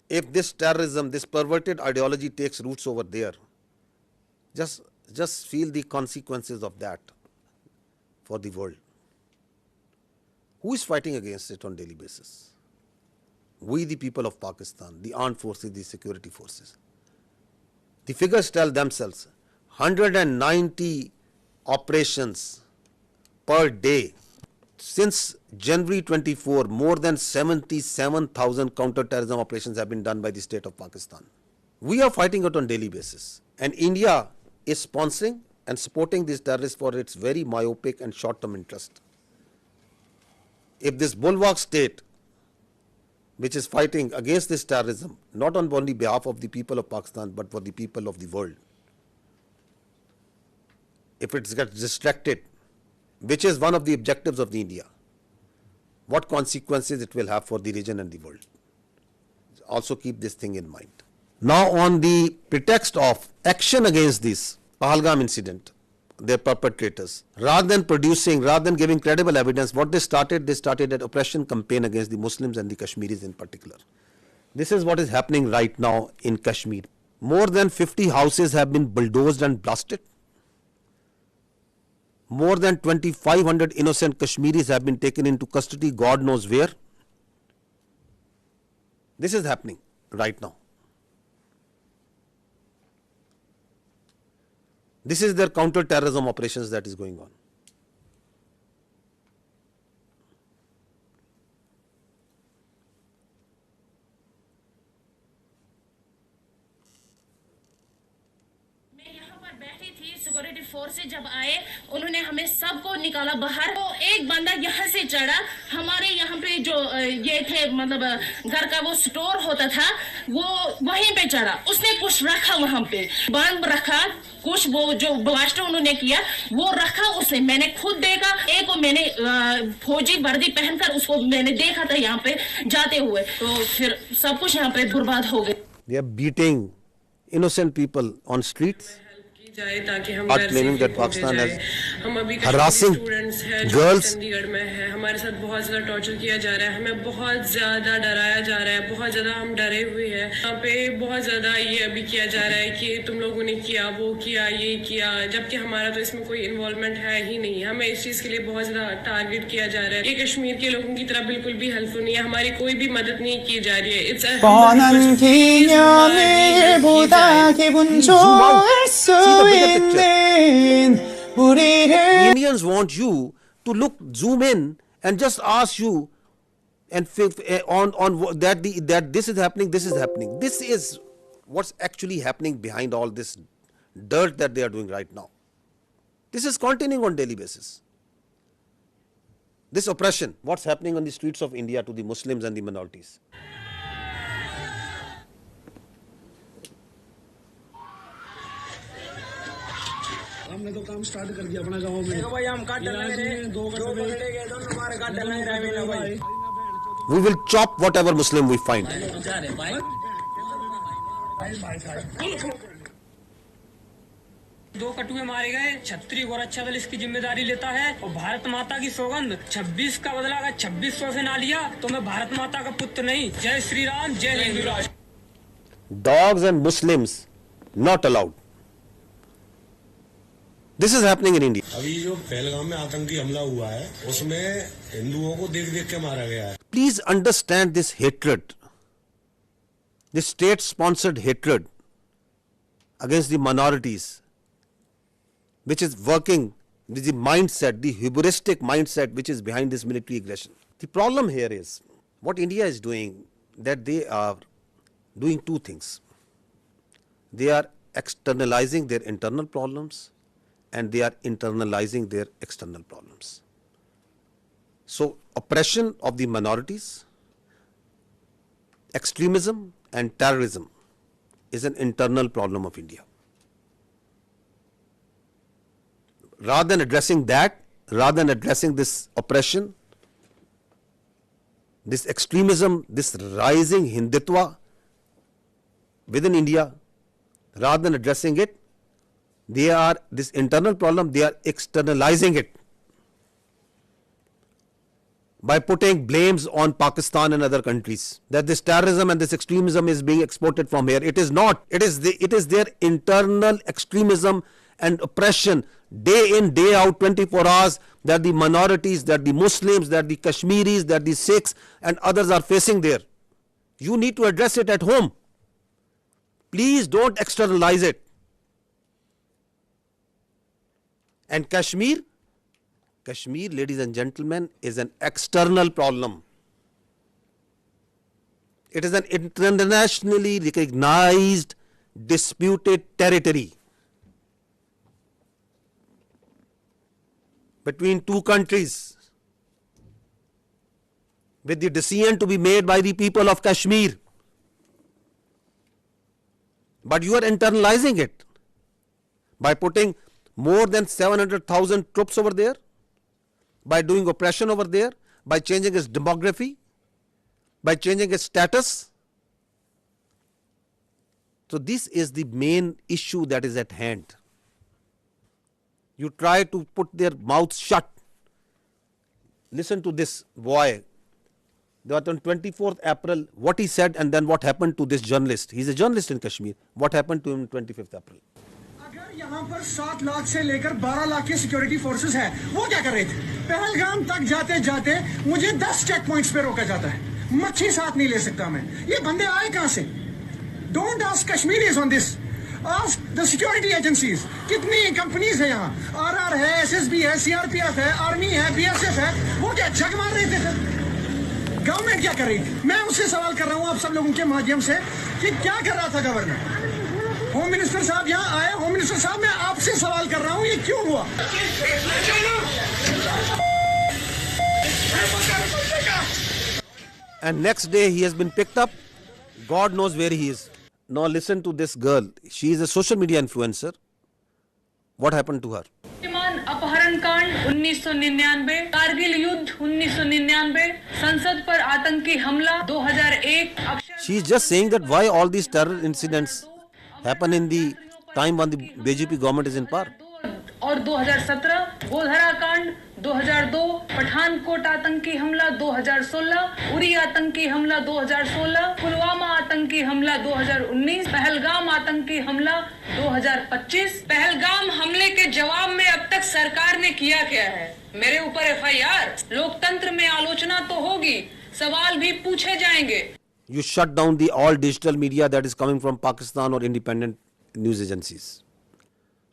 Speaker 1: if this terrorism, this perverted ideology takes roots over there, just feel the consequences of that for the world. Who is fighting against it on a daily basis? We, the people of Pakistan, the armed forces, the security forces. The figures tell themselves, 190 operations per day. Since January 24, more than 77,000 counter-terrorism operations have been done by the state of Pakistan. We are fighting it on a daily basis. And India is sponsoring and supporting these terrorists for its very myopic and short-term interest. If this bulwark state, which is fighting against this terrorism, not on only behalf of the people of Pakistan, but for the people of the world, if it gets distracted, which is one of the objectives of the India, what consequences it will have for the region and the world. also keep this thing in mind. Now, on the pretext of action against this Pahalgam incident, their perpetrators, rather than giving credible evidence, what they started an oppression campaign against the Muslims and the Kashmiris in particular. This is what is happening right now in Kashmir. More than 50 houses have been bulldozed and blasted. More than 2,500 innocent Kashmiris have been taken into custody, God knows where. This is happening right now. This is their counter-terrorism operations that is going on.
Speaker 14: Security forces जब आए उन्होंने हमें सबको निकाला बाहर। तो एक बंदा यहाँ से चढ़ा, हमारे यहाँ पे जो ये थे मतलब घर का वो स्टोर होता था, वो वहीं पे चढ़ा, उसने कुछ रखा वहाँ पे, बम रखा, कुछ वो जो ब्लास्ट उन्होंने किया वो रखा उसने, मैंने खुद देखा। एक को मैंने फौजी वर्दी पहनकर उसको मैंने देखा था यहाँ पे जाते हुए, तो फिर सब कुछ यहाँ पे बर्बाद हो गया।
Speaker 1: They are beating innocent people on streets.
Speaker 15: ताकि हम
Speaker 1: Not claiming that Pakistan has
Speaker 15: हम अभी
Speaker 1: harassing
Speaker 15: स्टूडेंट्स हैं जो
Speaker 1: girls.
Speaker 15: चंडीगढ़ में है, हमारे साथ बहुत ज्यादा टॉर्चर किया जा रहा है, हमें बहुत ज्यादा डराया जा रहा है, बहुत ज्यादा हम डरे हुए हैं। यहाँ पे बहुत ज्यादा ये अभी किया जा रहा है कि तुम लोगों ने किया, वो किया, ये किया, जबकि हमारा तो इसमें कोई इन्वॉल्वमेंट है ही नहीं। हमें इस चीज के लिए बहुत ज्यादा टारगेट किया जा रहा है। ये कश्मीर के लोगों की तरह बिल्कुल भी हेल्पफुल नहीं है, हमारी कोई भी मदद नहीं की जा रही है।
Speaker 1: Indians want you to zoom in and just ask you and on that this is happening, this is happening. This is what's actually happening behind all this dirt that they are doing right now. This is continuing on daily basis. This oppression, what's happening on the streets of India to the Muslims and the minorities.
Speaker 22: हमने तो काम start कर दिया अपना गांव में। देखो भाई हम काट डालने गए, दो पकड़े गए, दोनों हमारे काट डालने गए ना भाई।
Speaker 1: We will chop whatever Muslim we find.
Speaker 15: दो कटुए मारे गए, छत्री गोरक्षा दल इसकी जिम्मेदारी लेता है और भारत माता की सौगंध 26 का बदला अगर 2600 से ना लिया तो मैं भारत माता का पुत्र नहीं। जय श्री राम, जय हिंदू राष्ट्र।
Speaker 1: Dogs and Muslims not allowed. This is happening in India.
Speaker 17: अभी जो पहलगाम में आतंकी हमला हुआ है उसमें हिंदुओं को देख-देख के मारा गया है।
Speaker 1: Please understand this hatred, this state-sponsored hatred against the minorities, which is working, the mindset, the hubristic mindset which is behind this military aggression. The problem here is what India is doing, that they are doing two things. They are externalizing their internal problems and they are internalizing their external problems. So, oppression of the minorities, extremism and terrorism is an internal problem of India. Rather than addressing that, rather than addressing this oppression, this extremism, this rising Hindutva within India, rather than addressing it, they are this internal problem, they are externalizing it by putting blames on Pakistan and other countries that this terrorism and this extremism is being exported from here. It is not. It is their internal extremism and oppression day in, day out, 24 hours that the minorities, that the Muslims, that the Kashmiris, that the Sikhs and others are facing there. You need to address it at home. Please don't externalize it. And Kashmir, ladies and gentlemen, is an external problem. It is an internationally recognized disputed territory between two countries with the decision to be made by the people of Kashmir. But you are internalizing it by putting more than 700,000 troops over there, by doing oppression over there, by changing its demography, by changing its status. So this is the main issue that is at hand. You try to put their mouths shut. Listen to this boy. That on 24th April, what he said and then what happened to this journalist. He's a journalist in Kashmir. What happened to him on 25th April?
Speaker 7: अगर यहाँ पर 7 लाख से लेकर 12 लाख के security forces हैं, वो क्या कर रहे थे? पहलगाम तक जाते जाते मुझे 10 चेक पॉइंट्स पे रोका जाता है, मच्छी साथ नहीं ले सकता मैं. ये बंदे आए कहाँ से? Don't ask Kashmiris on this. Ask the security agencies. कितनी कंपनीज है यहाँ? RR है, SSB है, CRPF है, आर्मी है, BSF है. वो क्या जग मार रहे थे? गवर्नमेंट क्या कर रही थी? मैं उससे सवाल कर रहा हूँ आप सब लोगों के माध्यम से कि क्या कर रहा था गवर्नमेंट? होम मिनिस्टर साहब यहाँ आए. होम मिनिस्टर साहब, मैं आपसे सवाल कर रहा हूँ, ये क्यों हुआ?
Speaker 1: And next day he has been picked up. God knows where he is. Now listen to this girl. She is a social media influencer. What happened to her?
Speaker 8: अपहरण कांड 1999, कारगिल युद्ध 1999, संसद पर आतंकी हमला 2001.
Speaker 1: She is just saying that why all these terror incidents happen in the time when the BJP government is in power.
Speaker 8: और 2017 गोधरा कांड 2002, पठानकोट आतंकी हमला 2016, उरी आतंकी हमला 2016, पुलवामा आतंकी हमला 2019, पहलगाम आतंकी हमला 2025. पहलगाम हमले के जवाब में अब तक सरकार ने किया क्या है? मेरे ऊपर FIR. लोकतंत्र में आलोचना तो होगी, सवाल भी पूछे जाएंगे.
Speaker 1: You shut down the all digital media that is coming from Pakistan or independent news agencies.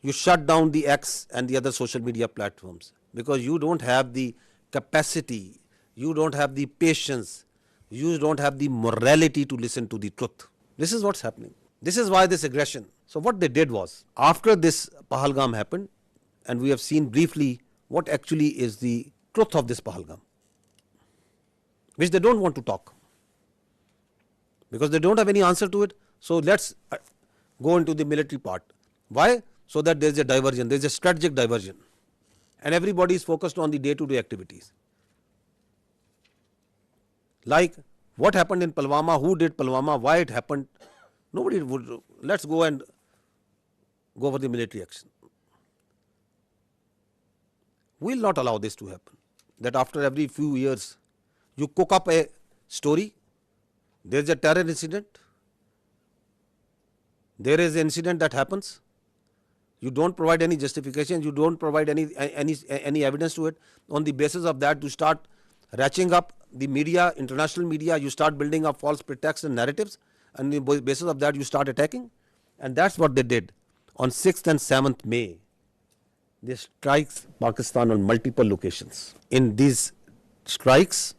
Speaker 1: You shut down the X and the other social media platforms because you don't have the capacity, you don't have the patience, you don't have the morality to listen to the truth. This is what's happening. This is why this aggression. So what they did was, after this Pahalgam happened, and we have seen briefly what actually is the truth of this Pahalgam, which they don't want to talk because they don't have any answer to it. So let's go into the military part. Why? So that there is a diversion, there is a strategic diversion, and everybody is focused on the day-to-day activities. Like what happened in Pulwama, who did Pulwama, why it happened, nobody would. Let's go and go for the military action. We will not allow this to happen. That after every few years, you cook up a story, there is a terror incident, there is an incident that happens. You don't provide any justification, you don't provide any evidence to it. On the basis of that, you start ratcheting up the media, international media, you start building up false pretexts and narratives, and on the basis of that, you start attacking. And that's what they did. On 6th and 7th May, they strikes Pakistan on multiple locations. In these strikes,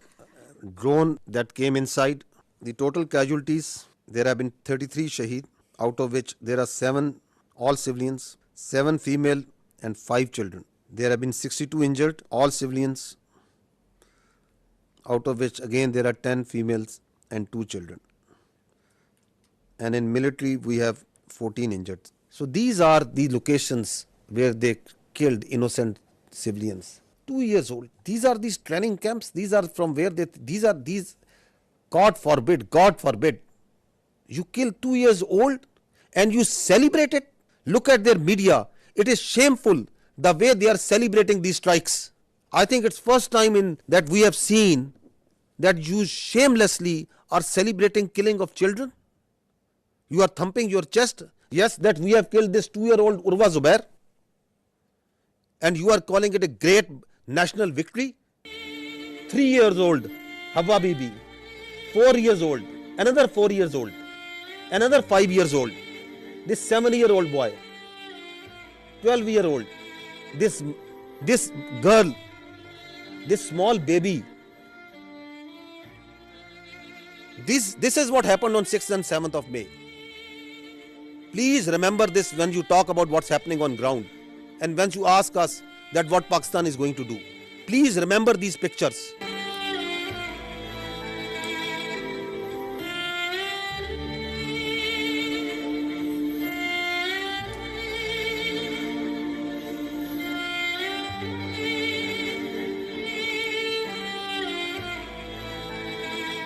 Speaker 1: drone that came inside, the total casualties, there have been 33 shaheed, out of which there are 7 all civilians, 7 female and 5 children. There have been 62 injured, all civilians, out of which again there are 10 females and 2 children. And in military we have 14 injured. So these are the locations where they killed innocent civilians. 2 years old. These are these training camps. These are from where these God forbid, you kill 2 years old and you celebrate it. Look at their media. It is shameful the way they are celebrating these strikes. I think it's first time that we have seen that you shamelessly are celebrating killing of children. You are thumping your chest. Yes, that we have killed this 2-year-old Urwa Zubair. And you are calling it a great national victory. 3 years old Hawa Bibi. 4 years old. Another 4 years old. Another 5 years old. This 7-year-old boy, 12-year-old, this girl, this small baby. This is what happened on 6th and 7th of May. Please remember this when you talk about what's happening on ground and when you ask us that what Pakistan is going to do. Please remember these pictures.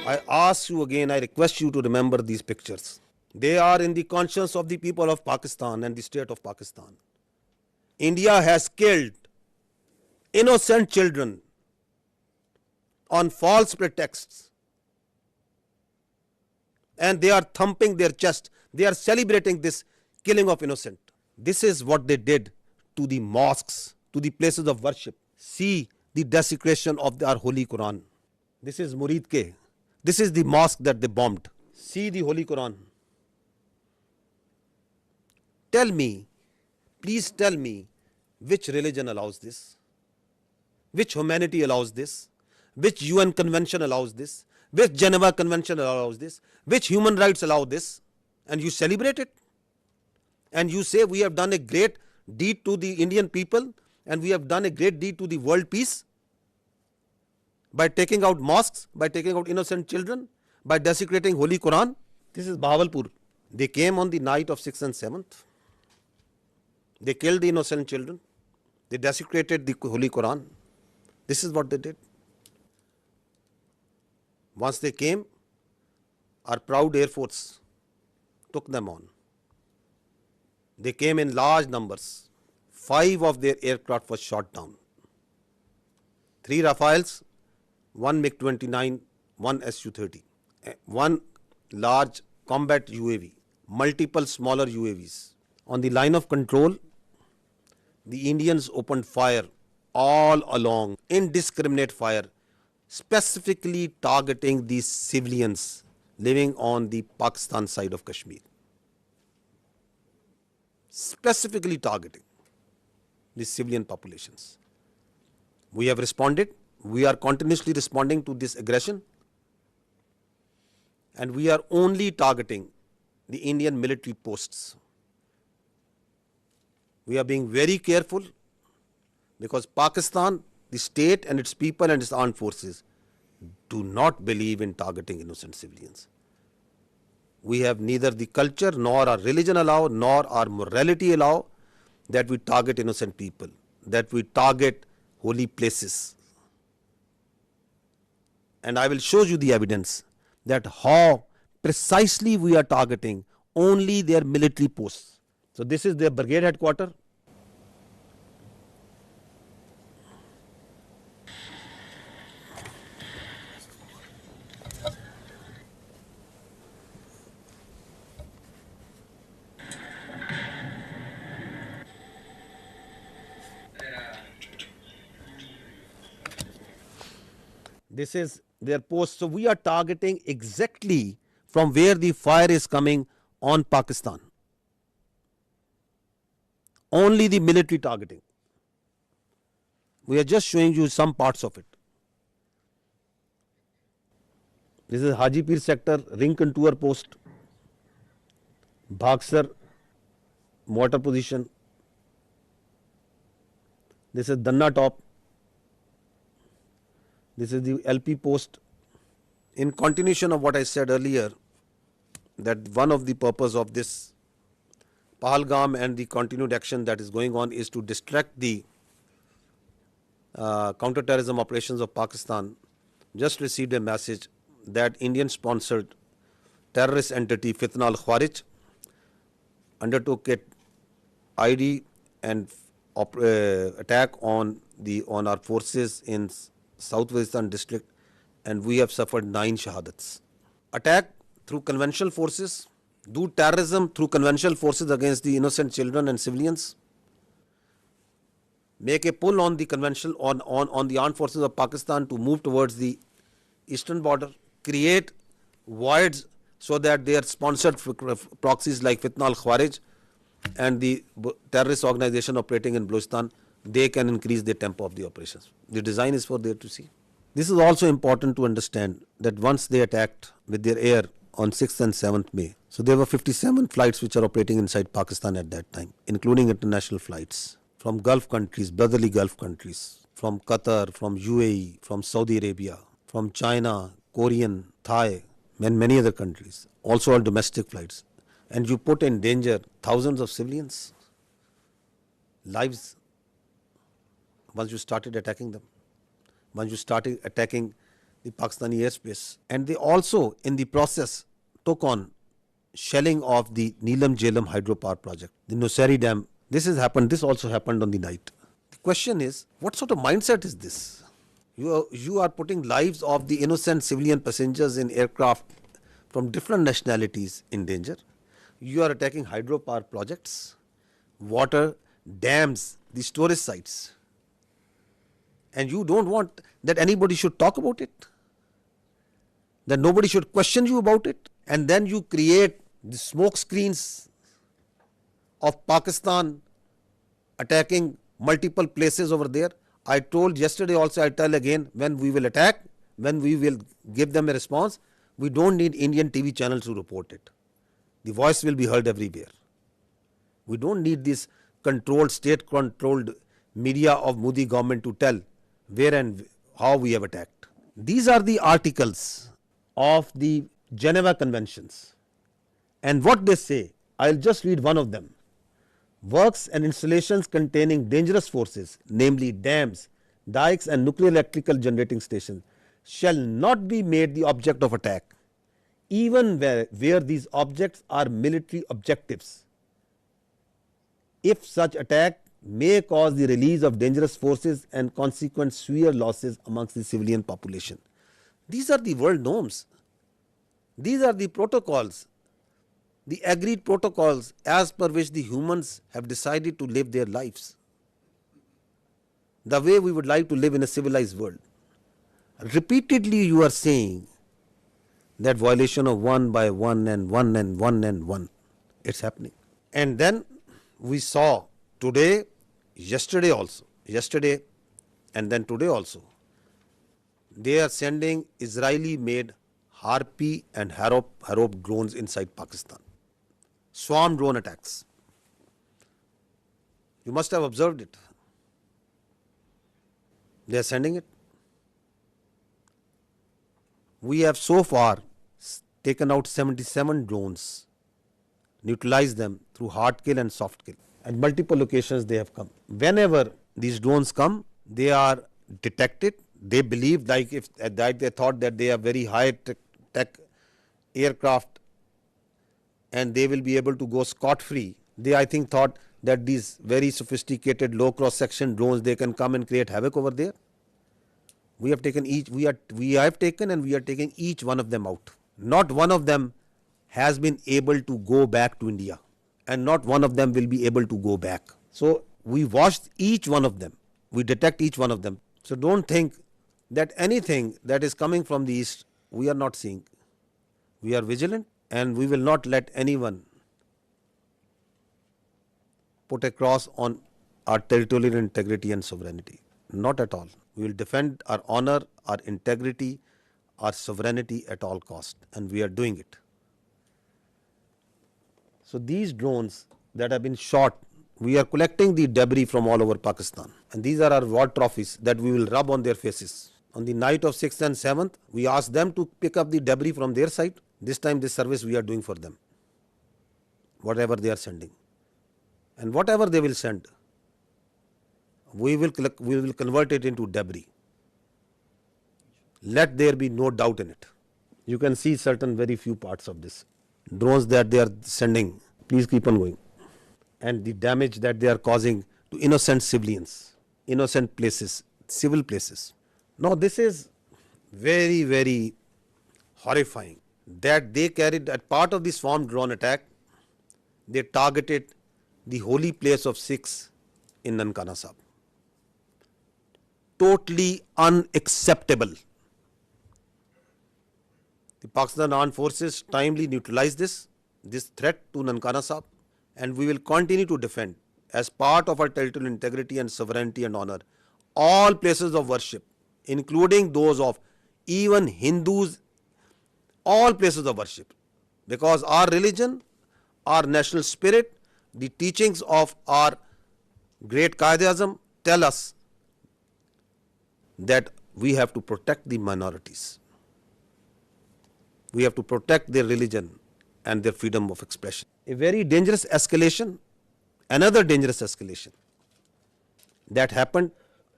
Speaker 1: I ask you again, I request you to remember these pictures. They are in the conscience of the people of Pakistan and the state of Pakistan. India has killed innocent children on false pretexts, and they are thumping their chest. They are celebrating this killing of innocent. This is what they did to the mosques, to the places of worship. See the desecration of our Holy Quran. This is Murid Ke. This is the mosque that they bombed. See the Holy Quran. Tell me, please tell me, which religion allows this? Which humanity allows this? Which UN convention allows this? Which Geneva Convention allows this? Which human rights allow this? And you celebrate it? And you say we have done a great deed to the Indian people and we have done a great deed to the world peace by taking out mosques, by taking out innocent children, by desecrating Holy Quran. This is Bahawalpur. They came on the night of 6th and 7th. They killed the innocent children. They desecrated the Holy Quran. This is what they did. Once they came, our proud Air Force took them on. They came in large numbers. 5 of their aircraft was shot down. 3 Rafales, 1 MiG-29, 1 Su-30, 1 large combat UAV, multiple smaller UAVs. On the line of control, the Indians opened fire all along, indiscriminate fire, specifically targeting these civilians living on the Pakistan side of Kashmir. Specifically targeting the civilian populations. We have responded. We are continuously responding to this aggression. And we are only targeting the Indian military posts. We are being very careful because Pakistan, the state and its people and its armed forces do not believe in targeting innocent civilians. We have neither the culture nor our religion allow nor our morality allow that we target innocent people, that we target holy places. And I will show you the evidence that how precisely we are targeting only their military posts. So this is their brigade headquarters. This is their post. So we are targeting exactly from where the fire is coming on Pakistan. Only the military targeting. We are just showing you some parts of it. This is Hajipir sector, ring contour post, Bhagsar mortar position. This is Danna top. This is the LP post. In continuation of what I said earlier, that one of the purpose of this Pahalgam and the continued action that is going on is to distract the counter-terrorism operations of Pakistan. Just received a message that Indian-sponsored terrorist entity Fitna al-Khawarij undertook an ID and attack on our forces in South Waziristan district, and we have suffered 9 shahadats. Attack through conventional forces, do terrorism through conventional forces against the innocent children and civilians, make a pull on the conventional on the armed forces of Pakistan to move towards the eastern border, create voids so that their sponsored proxies like Fitna al-Khawarij and the terrorist organization operating in Balochistan, they can increase the tempo of the operations. The design is for there to see. This is also important to understand that once they attacked with their air on 6th and 7th May, so there were 57 flights which are operating inside Pakistan at that time, including international flights from Gulf countries, brotherly Gulf countries, from Qatar, from UAE, from Saudi Arabia, from China, Korean, Thai, and many other countries, also all domestic flights. And you put in danger thousands of civilians' lives once you started attacking them, once you started attacking the Pakistani airspace. And they also, in the process, took on shelling of the Neelam Jhelum hydropower project, the Nusari Dam. This also happened on the night. The question is, what sort of mindset is this? You are putting lives of the innocent civilian passengers in aircraft from different nationalities in danger. You are attacking hydropower projects, water, dams, the storage sites. And you don't want that anybody should talk about it, that nobody should question you about it. And then you create the smoke screens of Pakistan attacking multiple places over there. I told yesterday also, I tell again, when we will attack, when we will give them a response, we don't need Indian TV channels to report it. The voice will be heard everywhere. We don't need this state-controlled media of Modi government to tell where and how we have attacked. These are the articles of the Geneva Conventions. And what they say, I'll just read one of them. Works and installations containing dangerous forces, namely dams, dikes and nuclear electrical generating stations, shall not be made the object of attack, even where these objects are military objectives, if such attack may cause the release of dangerous forces and consequent severe losses amongst the civilian population. These are the world norms. These are the protocols, the agreed protocols as per which the humans have decided to live their lives, the way we would like to live in a civilized world. Repeatedly you are saying that violation of one by one and one and one and one. It's happening. And then we saw today, yesterday and then today also, they are sending Israeli made Harpy and Harop drones inside Pakistan. Swarm drone attacks. You must have observed it. They are sending it. We have so far taken out 77 drones, neutralized them through hard kill and soft kill. At multiple locations they have come. Whenever these drones come, they are detected. They believe, like if they thought that they are very high tech aircraft and they will be able to go scot-free. They, I think, thought that these very sophisticated low cross-section drones, they can come and create havoc over there. We have taken we are taking each one of them out. Not one of them has been able to go back to India, and not one of them will be able to go back. So we watched each one of them. We detect each one of them. So don't think that anything that is coming from the east, we are not seeing. We are vigilant, and we will not let anyone put a cross on our territorial integrity and sovereignty. Not at all. We will defend our honor, our integrity, our sovereignty at all cost, and we are doing it. So these drones that have been shot, we are collecting the debris from all over Pakistan, and these are our war trophies that we will rub on their faces. On the night of 6th and 7th, we asked them to pick up the debris from their side. This time this service we are doing for them, whatever they are sending. And whatever they will send, we will convert it into debris. Let there be no doubt in it. You can see certain very few parts of this. Drones that they are sending, please keep on going. And the damage that they are causing to innocent civilians, innocent places, civil places. Now this is very, very horrifying that they carried, as part of the swarm drone attack, they targeted the holy place of Sikhs in Nankana Sahib. Totally unacceptable. The Pakistan Armed Forces timely neutralized this threat to Nankana Sahib, and we will continue to defend, as part of our territorial integrity and sovereignty and honor, all places of worship, including those of even Hindus, all places of worship. Because our religion, our national spirit, the teachings of our great Qaid-e-Azam tell us that we have to protect the minorities. We have to protect their religion and their freedom of expression. A very dangerous escalation, another dangerous escalation that happened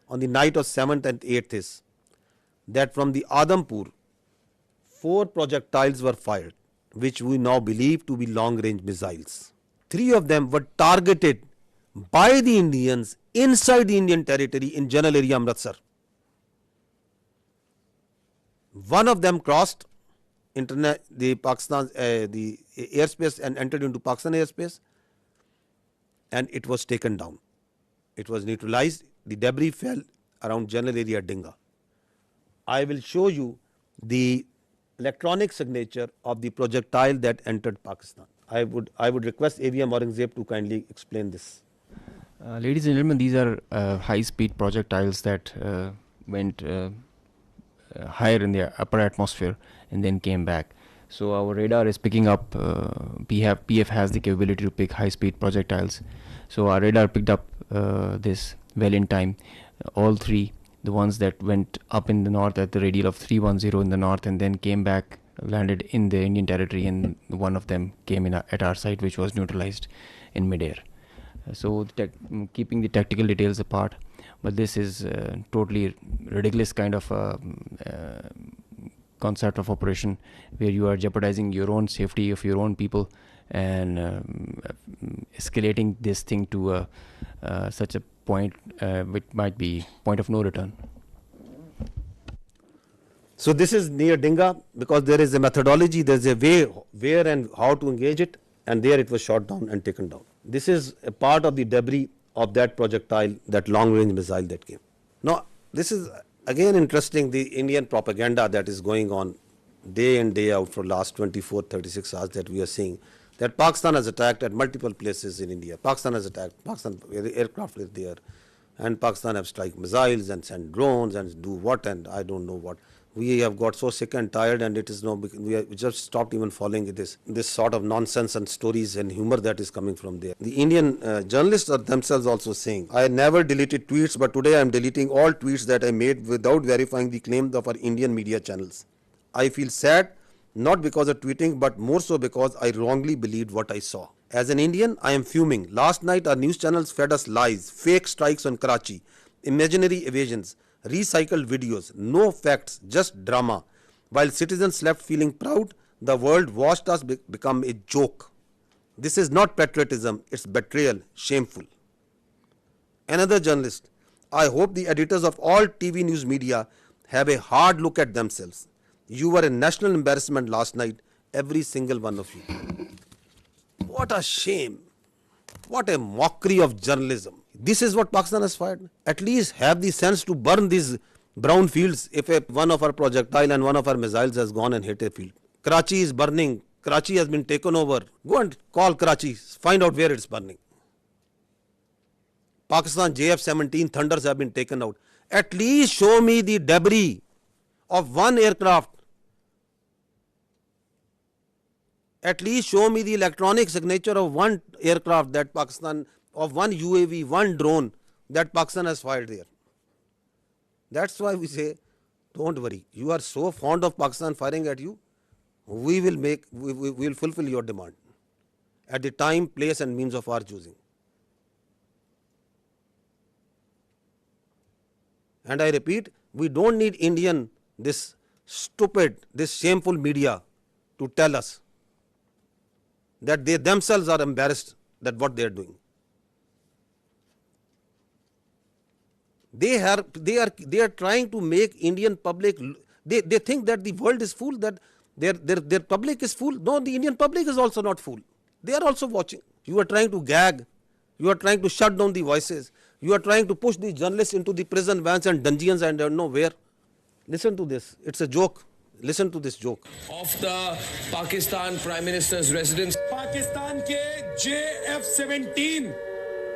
Speaker 1: on the night of 7th and 8th is that from the Adampur, 4 projectiles were fired which we now believe to be long-range missiles. 3 of them were targeted by the Indians inside the Indian territory in general area Amritsar. One of them crossed the Pakistan the airspace and entered into Pakistan airspace, and it was taken down. It was neutralized. The debris fell around general area Dinga. I will show you the electronic signature of the projectile that entered Pakistan. I would request AVM Aurangzeb to kindly explain this.
Speaker 4: Ladies and gentlemen, these are high-speed projectiles that went higher in the upper atmosphere and then came back. So our radar is picking up, PF has the capability to pick high-speed projectiles. So our radar picked up this well in time. All 3, the ones that went up in the north at the radial of 310 in the north and then came back, landed in the Indian territory, and one of them came in at our site, which was neutralized in midair. So keeping the tactical details apart, but this is totally ridiculous kind of concept of operation where you are jeopardizing your own safety of your own people and escalating this thing to such a point which might be point of no return.
Speaker 1: So this is near Dinga because there is a methodology, there is a way where and how to engage it, and there it was shot down and taken down. This is a part of the debris of that projectile, that long range missile that came. Now this is again interesting, the Indian propaganda that is going on day in day out for last 24-36 hours that we are seeing, that Pakistan has attacked at multiple places in India. Pakistan has attacked, Pakistan aircraft is there, and Pakistan have strike missiles and send drones and do what and I don't know what. We have got so sick and tired, and it is no, we just stopped even following this sort of nonsense and stories and humor that is coming from there. The Indian journalists are themselves also saying, I never deleted tweets, but today I am deleting all tweets that I made without verifying the claims of our Indian media channels. I feel sad, not because of tweeting, but more so because I wrongly believed what I saw. As an Indian, I am fuming. Last night our news channels fed us lies, fake strikes on Karachi, imaginary evasions, recycled videos, no facts, just drama. While citizens left feeling proud, the world watched us become a joke. This is not patriotism, it's betrayal, shameful. Another journalist, I hope the editors of all TV news media have a hard look at themselves. You were a national embarrassment last night, every single one of you. What a shame. What a mockery of journalism. This is what Pakistan has fired. At least have the sense to burn these brown fields if one of our projectile and one of our missiles has gone and hit a field. Karachi is burning. Karachi has been taken over. Go and call Karachi. Find out where it's burning. Pakistan JF-17 Thunders have been taken out. At least show me the debris of one aircraft. At least show me the electronic signature of one aircraft that Pakistan, of one UAV, one drone that Pakistan has fired there. That's why we say, don't worry. You are so fond of Pakistan firing at you, we will fulfill your demand at the time, place and means of our choosing. And I repeat, we don't need this stupid, this shameful media to tell us that they themselves are embarrassed that what they are doing. They are trying to make Indian public, they think that the world is fool, that their public is fool. No, the Indian public is also not fool. They are also watching. You are trying to gag. You are trying to shut down the voices. You are trying to push the journalists into the prison vans and dungeons and don't know where. Listen to this. It's a joke. Listen to this joke.
Speaker 13: Of the Pakistan Prime Minister's residence.
Speaker 17: Pakistan के JF-17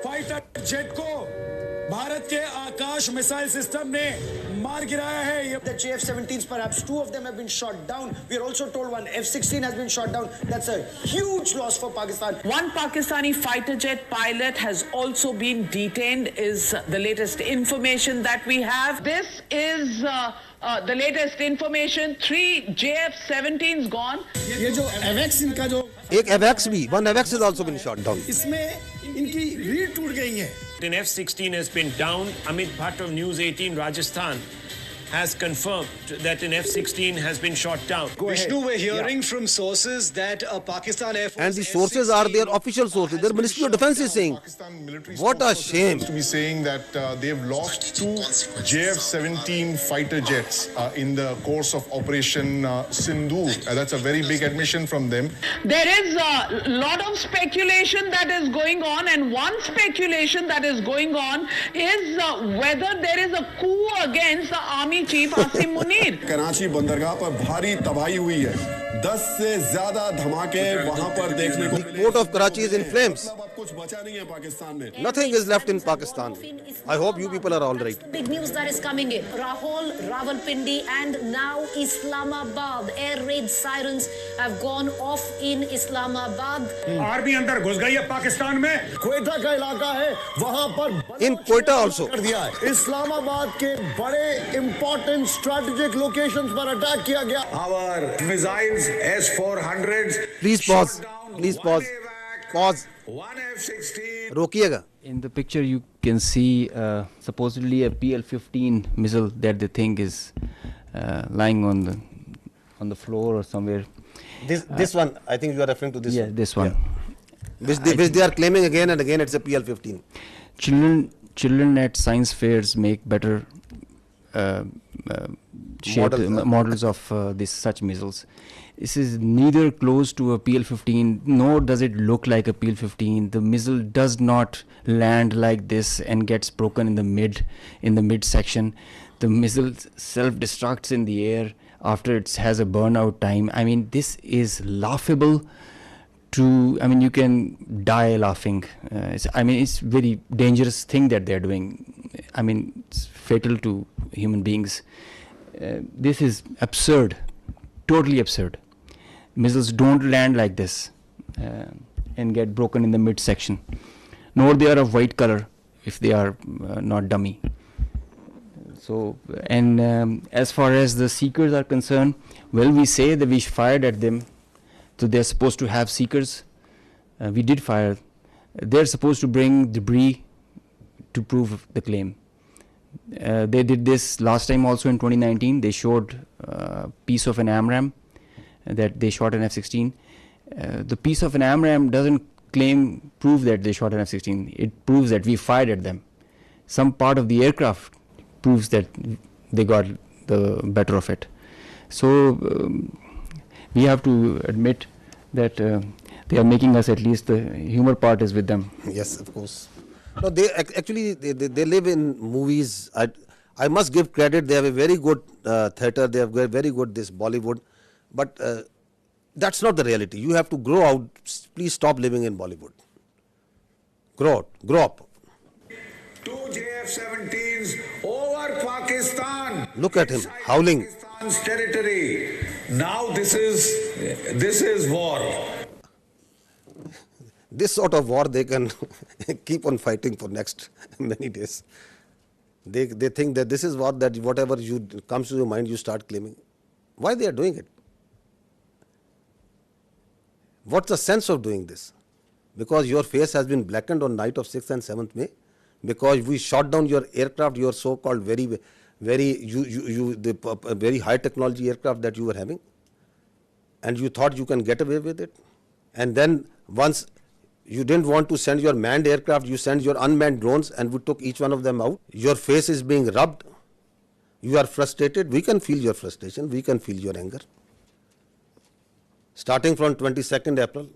Speaker 17: fighter jet को भारत के आकाश missile system ने मार गिराया है.
Speaker 18: The JF-17s, perhaps 2 of them have been shot down. We are also told one F-16 has been shot down. That's a huge loss for Pakistan.
Speaker 19: One Pakistani fighter jet pilot has also been detained, is the latest information that we have. This is the latest information. 3 JF-17s gone.
Speaker 17: ये जो AVAX इनका जो
Speaker 1: एक AVAX भी, one AVAX has also been shot down.
Speaker 17: इसमें इनकी रीढ़ टूट गई है.
Speaker 9: An F-16 has been down. Amit Bhatt of News 18 Rajasthan has confirmed that an F-16 has been shot down.
Speaker 17: Vishnu, we're hearing from sources that Pakistan Air Force
Speaker 1: And the sources are their official sources. Their Ministry of Defense is saying, what a shame.
Speaker 5: To be saying that they've lost 2 JF-17 fighter jets in the course of Operation Sindhu. That's a very big admission from them.
Speaker 19: There is a lot of speculation that is going on, and one speculation that is going on is whether there is a coup against the Army Chief Asim Munir.
Speaker 12: Karachi बंदरगाह पर भारी तबाही हुई है 10 से ज्यादा धमाके वहां पर देखने को मिले.
Speaker 1: The port of Karachi is in flames.
Speaker 12: अब कुछ बचा नहीं है पाकिस्तान में.
Speaker 1: Nothing is left in Pakistan. I hope you people are all right.
Speaker 16: Big news that is coming in. Rahul, Rawalpindi and now Islamabad. Air raid sirens have gone off in Islamabad.
Speaker 17: Army अंदर घुस गई है पाकिस्तान में.
Speaker 12: क्वेटा का इलाका है वहां पर
Speaker 1: In Quetta also.
Speaker 12: कर दिया है. इस्लामाबाद के बड़े इंपॉर्टेंट स्ट्रेटेजिक लोकेशंस पर अटैक किया गया.
Speaker 20: Our missiles S-400s.
Speaker 1: Please pause. Please pause. Pause.
Speaker 20: One F-16.
Speaker 1: रोकिएगा.
Speaker 4: In the picture, you can see supposedly a PL-15 missile that they think is lying on the floor or somewhere.
Speaker 1: This one, I think you are referring to this one.
Speaker 4: Yeah, this one.
Speaker 1: Yeah. Which they are claiming again and again it's a PL-15.
Speaker 4: Children at science fairs make better models of such missiles. This is neither close to a PL-15 nor does it look like a PL-15. The missile does not land like this and gets broken in the mid section. The missile self-destructs in the air after it has a burnout time. I mean, this is laughable. You can die laughing. It's very dangerous thing that they're doing. It's fatal to human beings. This is absurd, totally absurd. Missiles don't land like this and get broken in the midsection. Nor they are of white color if they are not dummy. So, and as far as the seekers are concerned, well, we say that we fired at them. So they're supposed to have seekers. We did fire. They're supposed to bring debris to prove the claim. They did this last time also in 2019. They showed a piece of an AMRAAM that they shot an F-16. The piece of an AMRAAM doesn't prove that they shot an F-16. It proves that we fired at them. Some part of the aircraft proves that they got the better of it. So we have to admit that they are making us, at least the humor part is with them.
Speaker 1: Yes, of course. No, they actually they live in movies. I must give credit. They have a very good theatre. They have very good this Bollywood, but that's not the reality. You have to grow out. Please stop living in Bollywood. Grow up.
Speaker 20: 2 JF-17s over Pakistan.
Speaker 1: Look at him howling.
Speaker 20: Pakistan's territory. Now this is war.
Speaker 1: This sort of war they can keep on fighting for next many days. They think that this is war, that whatever comes to your mind you start claiming. Why they are doing it? What's the sense of doing this? Because your face has been blackened on night of 6th and 7th May. Because we shot down your aircraft, your so-called very high technology aircraft that you were having, and you thought you can get away with it. And then once you didn't want to send your manned aircraft, you sent your unmanned drones and we took each one of them out. Your face is being rubbed. You are frustrated. We can feel your frustration. We can feel your anger. Starting from 22nd April,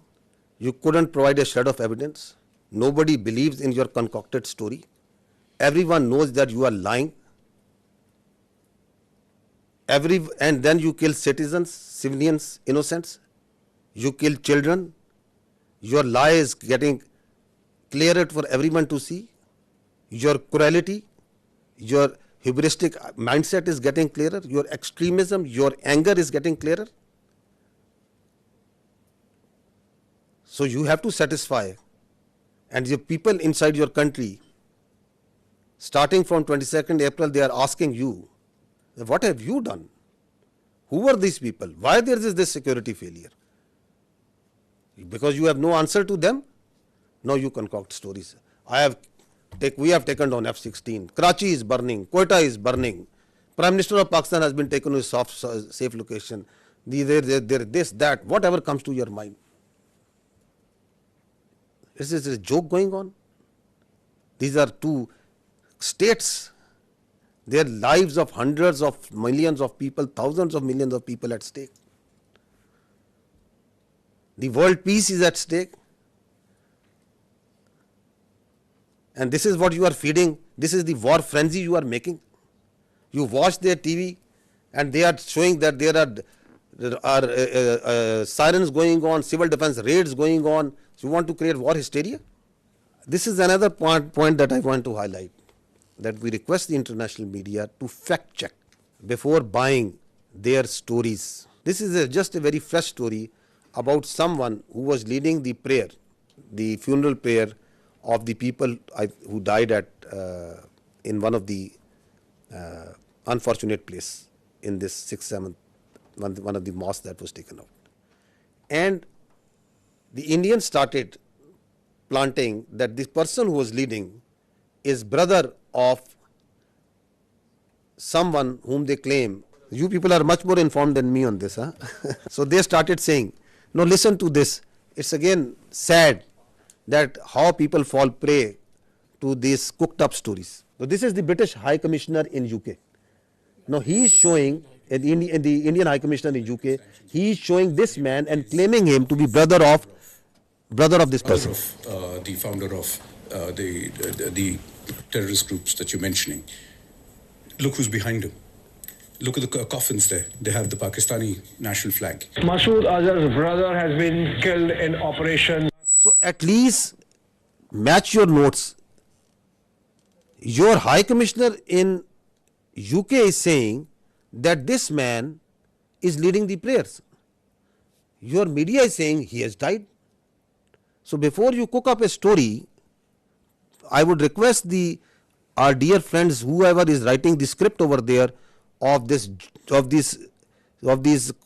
Speaker 1: you couldn't provide a shred of evidence. Nobody believes in your concocted story. Everyone knows that you are lying. And then you kill citizens, civilians, innocents. You kill children. Your lie is getting clearer for everyone to see. Your cruelty, your hubristic mindset is getting clearer. Your extremism, your anger is getting clearer. So you have to satisfy. And the people inside your country, starting from 22nd April, they are asking you, what have you done? Who are these people? Why there is this security failure? Because you have no answer to them? No, you concoct stories. We have taken down F-16. Karachi is burning. Quetta is burning. Prime Minister of Pakistan has been taken to a safe location. This, that, whatever comes to your mind. Is this a joke going on? These are two states. Their lives of hundreds of millions of people, thousands of millions of people at stake. The world peace is at stake. And this is what you are feeding. This is the war frenzy you are making. You watch their TV and they are showing that there are sirens going on, civil defense raids going on. So you want to create war hysteria? This is another point that I want to highlight, that we request the international media to fact check before buying their stories. This is just a very fresh story about someone who was leading the prayer, the funeral prayer of the people who died in one of the unfortunate place in this 6th, 7th, one of the mosques that was taken out. And the Indians started planting that this person who was leading is brother of someone whom they claim. You people are much more informed than me on this. Huh? So they started saying, no, listen to this. It's again sad that how people fall prey to these cooked up stories. So this is the British High Commissioner in UK. Now he is showing, the Indian High Commissioner in UK, he is showing this man and claiming him to be brother of this person.
Speaker 10: The founder of the terrorist groups that you're mentioning. Look who's behind him. Look at the coffins there. They have the Pakistani national flag.
Speaker 18: Masood Azhar's brother has been killed in operation.
Speaker 1: So at least match your notes. Your High Commissioner in UK is saying that this man is leading the prayers. Your media is saying he has died. So before you cook up a story, I would request our dear friends, whoever is writing the script over there of this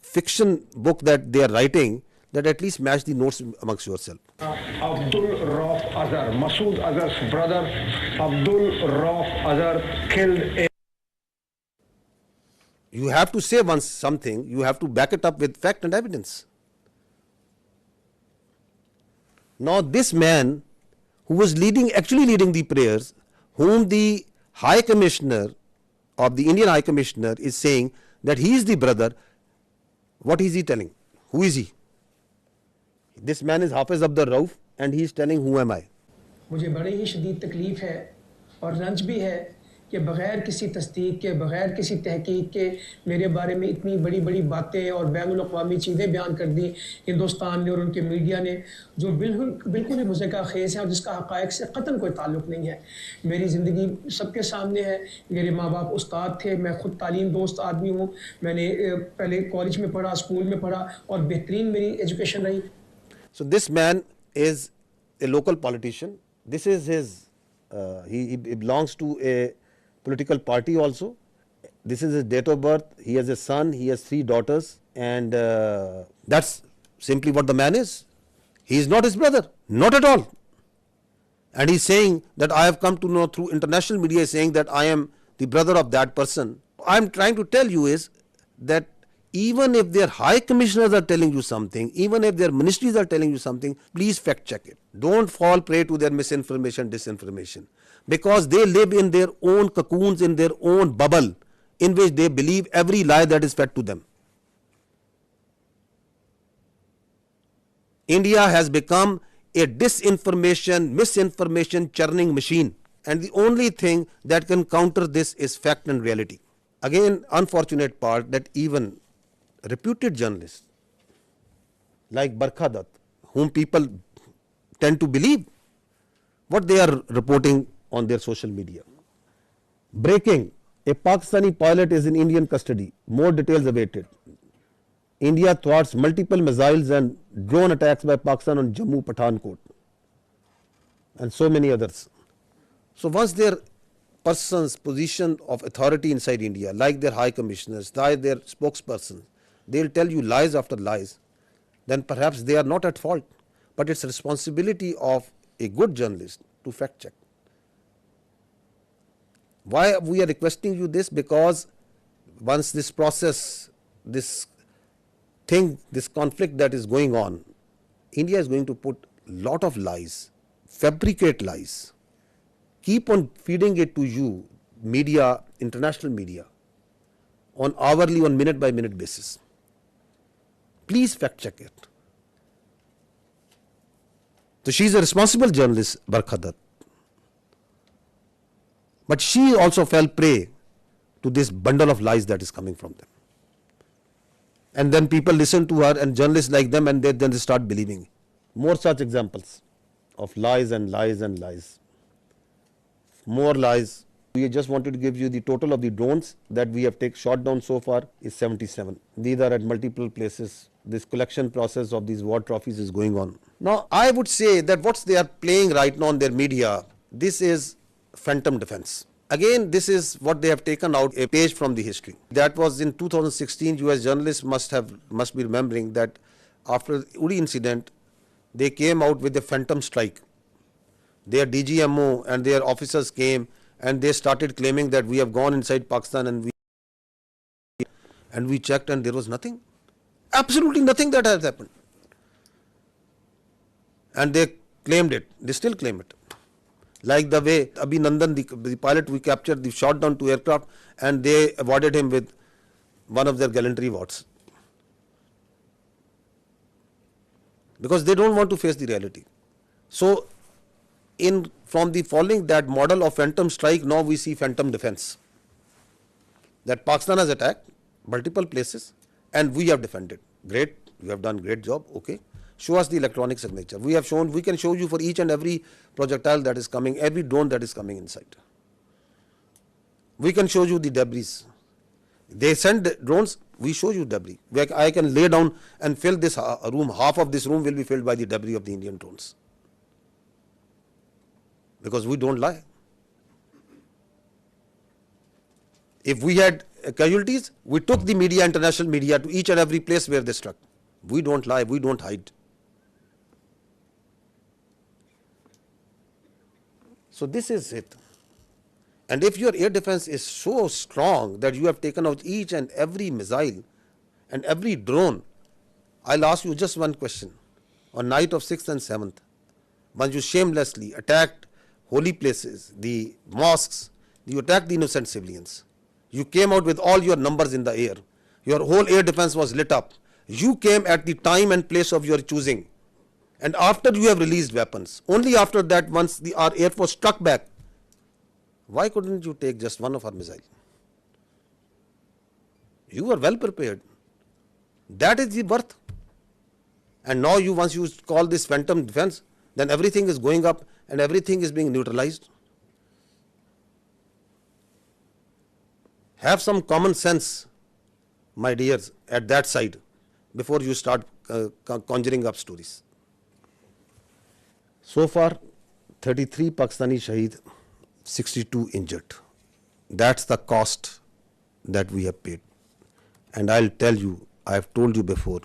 Speaker 1: fiction book that they are writing, that at least match the notes amongst yourself.
Speaker 18: Abdul Rauf Azhar, Masood Azhar's brother, Abdul Rauf Azhar killed in.
Speaker 1: You have to say once something, you have to back it up with fact and evidence. Now this man who was actually leading the prayers, whom the High Commissioner of the Indian High Commissioner is saying that he is the brother, what is he telling? Who is he? This man is Hafiz Abdul Rauf and he is telling, who am I?
Speaker 11: मुझे बड़ी ही शदीद तकलीफ है और रंज भी है कि बग़ैर किसी तस्दीक के, बग़ैर किसी तहकीक के मेरे बारे में इतनी बड़ी बड़ी बातें और बैनुल अक़वामी चीज़ें बयान कर दी हिंदुस्तान ने और उनके मीडिया ने, जो बिल्कुल ही मुज़क्का ख़ेज़ है और जिसका हक़ाइक़ से क़तन कोई ताल्लुक़ नहीं है। मेरी ज़िंदगी सबके सामने है। मेरे माँ बाप उस्ताद थे, मैं ख़ुद तालीम दोस्त आदमी हूँ। मैंने पहले कॉलेज में पढ़ा, स्कूल में पढ़ा और बेहतरीन मेरी एजुकेशन रही।
Speaker 1: So this man is a local politician. This is his, he belongs to a political party also. This is his date of birth. He has a son, he has 3 daughters, and that's simply what the man is. He is not his brother, not at all. And he's saying that I have come to know through international media, saying that I am the brother of that person. I'm trying to tell you is that even if their high commissioners are telling you something, even if their ministries are telling you something, please fact check it. Don't fall prey to their misinformation, disinformation, because they live in their own cocoons, in their own bubble, in which they believe every lie that is fed to them. India has become a disinformation, misinformation churning machine, and the only thing that can counter this is fact and reality. Again, unfortunate part that even reputed journalists like Barkha Dutt, whom people tend to believe what they are reporting on their social media. Breaking: a Pakistani pilot is in Indian custody. More details awaited. India thwarts multiple missiles and drone attacks by Pakistan on Jammu Pathankot, and so many others. So once their persons position of authority inside India, like their high commissioners, like their spokespersons, they'll tell you lies after lies, then perhaps they are not at fault, but it's a responsibility of a good journalist to fact check. Why we are requesting you this? Because once this process, this thing, this conflict that is going on, India is going to put lot of lies, fabricate lies, keep on feeding it to you, media, international media, on hourly, on minute by minute basis. Please fact check it. So she is a responsible journalist, Barkha Dutt. But she also fell prey to this bundle of lies that is coming from them. And then people listen to her and journalists like them, and then they start believing. More such examples of lies and lies and lies. More lies. We just wanted to give you the total of the drones that we have shot down so far is 77. These are at multiple places. This collection process of these war trophies is going on. Now, I would say that what they are playing right now on their media, this is phantom defense. Again, this is what they have taken out a page from the history. That was in 2016. US journalists must be remembering that after the Uri incident, they came out with a phantom strike. Their DGMO and their officers came and they started claiming that we have gone inside Pakistan and we checked and there was nothing. Absolutely nothing that has happened. And they claimed it. They still claim it. Like the way Abhinandan, the pilot we captured, they shot down 2 aircraft and they awarded him with one of their gallantry awards. Because they don't want to face the reality. So, from the following that model of phantom strike, now we see phantom defense. That Pakistan has attacked multiple places and we have defended. Great, you have done great job, okay. Show us the electronic signature. We can show you for each and every projectile that is coming, every drone that is coming inside. We can show you the debris. They send drones, we show you debris. I can lay down and fill this room, half of this room will be filled by the debris of the Indian drones. Because we don't lie. If we had casualties, we took the media, international media, to each and every place where they struck. We don't lie, we don't hide. So this is it. And if your air defense is so strong that you have taken out each and every missile and every drone, I'll ask you just one question. On night of 6th and 7th, once you shamelessly attacked holy places, the mosques, you attacked the innocent civilians. You came out with all your numbers in the air. Your whole air defense was lit up. You came at the time and place of your choosing. And after you have released weapons, only after that, once our air force struck back, why couldn't you take just one of our missiles? You were well prepared. That is the worth. And now once you call this phantom defense, then everything is going up and everything is being neutralized. Have some common sense, my dears, at that side before you start conjuring up stories. So far, 33 Pakistani Shaheed, 62 injured. That's the cost that we have paid. And I'll tell you, I have told you before,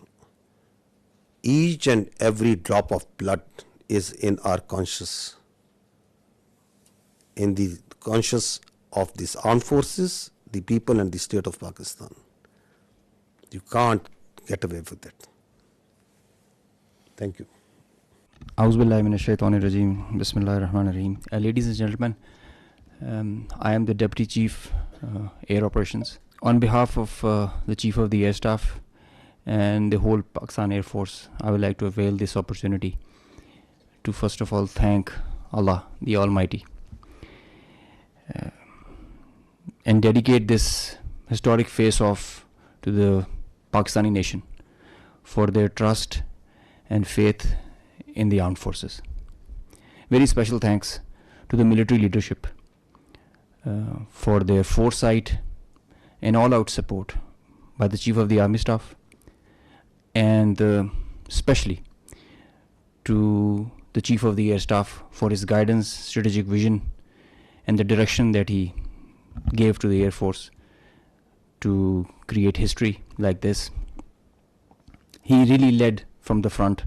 Speaker 1: each and every drop of blood is in our conscience, in the conscience of these armed forces, the people and the state of Pakistan. You can't get away with it. Thank you.
Speaker 4: Auzubillahi minash shaitanir rajeem. Bismillahir Rahmanir Rahim. Ladies and gentlemen, I am the Deputy Chief Air Operations. On behalf of the Chief of the Air Staff and the whole Pakistan Air Force, I would like to avail this opportunity to first of all thank Allah, the Almighty, and dedicate this historic face-off to the Pakistani nation for their trust and faith in the armed forces. Very special thanks to the military leadership for their foresight and all-out support by the Chief of the Army Staff, and especially to the Chief of the Air Staff for his guidance, strategic vision, and the direction that he gave to the Air Force to create history like this. He really led from the front.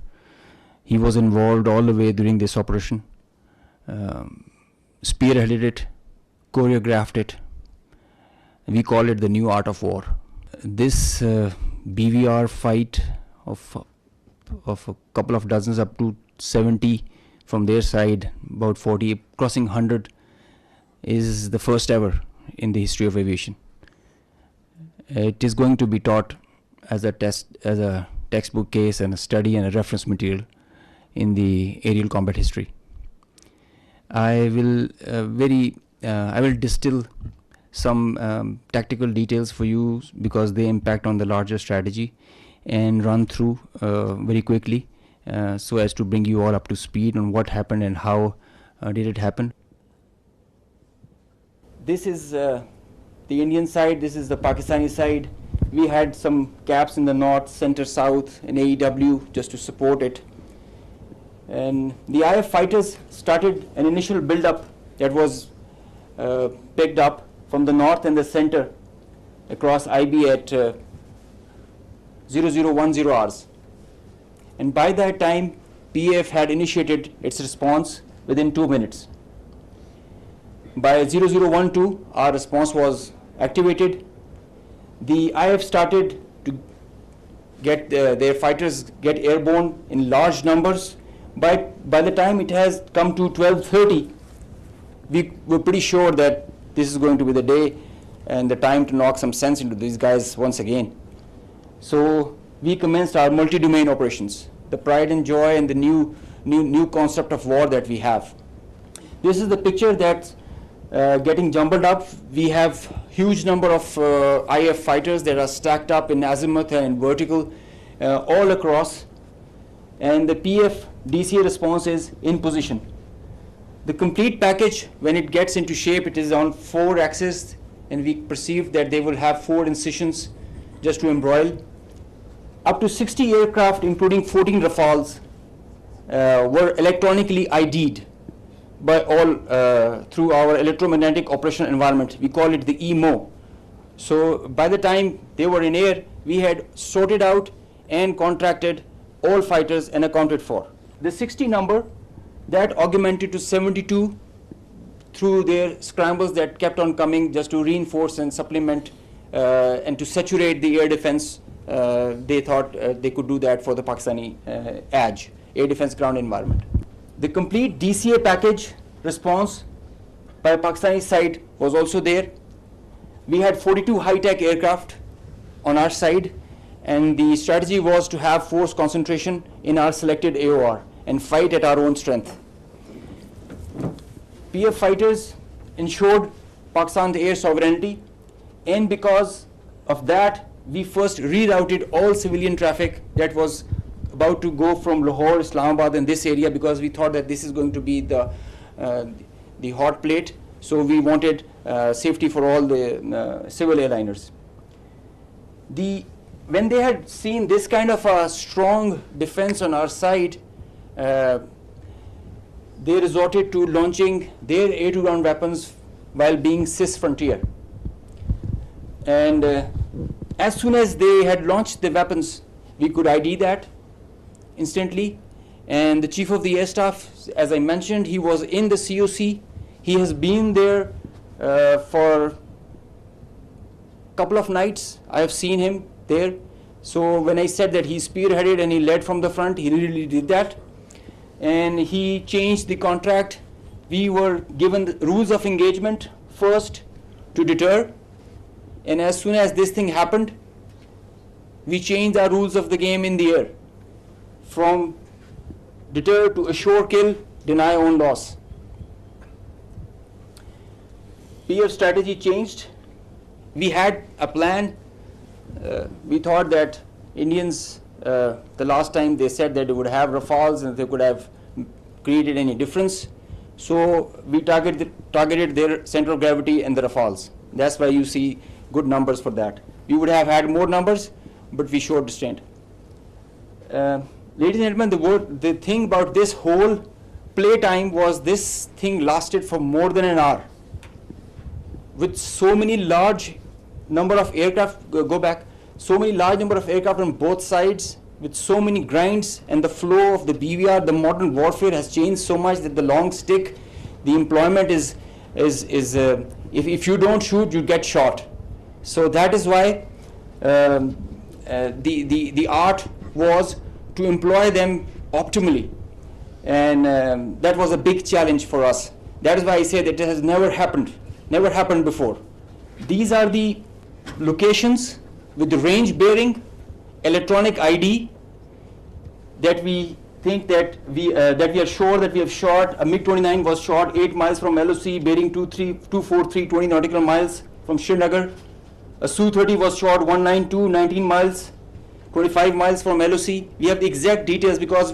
Speaker 4: He was involved all the way during this operation, spearheaded it, choreographed it, We call it the new art of war. This BVR fight of a couple of dozens up to 70 from their side, about 40, crossing 100, is the first ever in the history of aviation. It is going to be taught as a textbook case and a study and a reference material in the aerial combat history. I will distill some tactical details for you because they impact on the larger strategy, and run through very quickly so as to bring you all up to speed on what happened and how did it happen. This is the Indian side, this is the Pakistani side. We had some gaps in the north, center, south, and AEW just to support it. And the IF fighters started an initial build-up that was picked up from the north and the center across IB at 0010 hours. And by that time, PAF had initiated its response within 2 minutes. By 0012, our response was activated. The IF started to get their fighters get airborne in large numbers. By the time it has come to 12:30, we were pretty sure that this is going to be the day and the time to knock some sense into these guys once again. So we commenced our multi-domain operations, the pride and joy and the new concept of war that we have. This is the picture that's getting jumbled up. We have huge number of IF fighters that are stacked up in azimuth and in vertical all across, and the PF DCA response is in position. The complete package, when it gets into shape, it is on 4 axes, and we perceive that they will have 4 incisions just to embroil. Up to 60 aircraft, including 14 Rafales, were electronically ID'd by all through our electromagnetic operational environment. We call it the EMO. So by the time they were in air, we had sorted out and contracted all fighters and accounted for. The 60 number, that augmented to 72 through their scrambles that kept on coming just to reinforce and supplement and to saturate the air defense. They thought they could do that for the Pakistani ADG, air defense ground environment. The complete DCA package response by Pakistani side was also there. We had 42 high-tech aircraft on our side, and the strategy was to have force concentration in our selected AOR and fight at our own strength. PF fighters ensured Pakistan's air sovereignty, and because of that, we first rerouted all civilian traffic that was about to go from Lahore, Islamabad, and this area, because we thought that this is going to be the hot plate. So we wanted safety for all the civil airliners. When they had seen this kind of a strong defense on our side, they resorted to launching their air-to-ground weapons while being cis frontier. And as soon as they had launched the weapons, we could ID that instantly. And the Chief of the Air Staff, as I mentioned, he was in the COC. He has been there for a couple of nights. I have seen him there. So when I said that he spearheaded and he led from the front, he really did that. And he changed the contract. We were given the rules of engagement first to deter. And as soon as this thing happened, we changed our rules of the game in the air from deter to assure kill, deny own loss. PF strategy changed. We had a plan. We thought that Indians, the last time they said that they would have Rafales and they could have created any difference. So we targeted their center of gravity and the Rafales. That's why you see good numbers for that. We would have had more numbers, but we showed restraint. Ladies and gentlemen, the thing about this whole playtime was this thing lasted for more than an hour. With so many large number of aircraft, so many large number of aircraft on both sides, with so many grinds, and the flow of the BVR, the modern warfare has changed so much that the long stick, the employment is if you don't shoot, you get shot. So that is why the art was to employ them optimally, and that was a big challenge for us. That is why I say that it has never happened before. These are the locations with the range bearing, electronic ID, that we think that we are sure that we have shot. A MiG-29 was shot 8 miles from LOC, bearing 24320 nautical miles from Srinagar. A Su-30 was shot 192 19 miles, 25 miles from LOC. We have the exact details because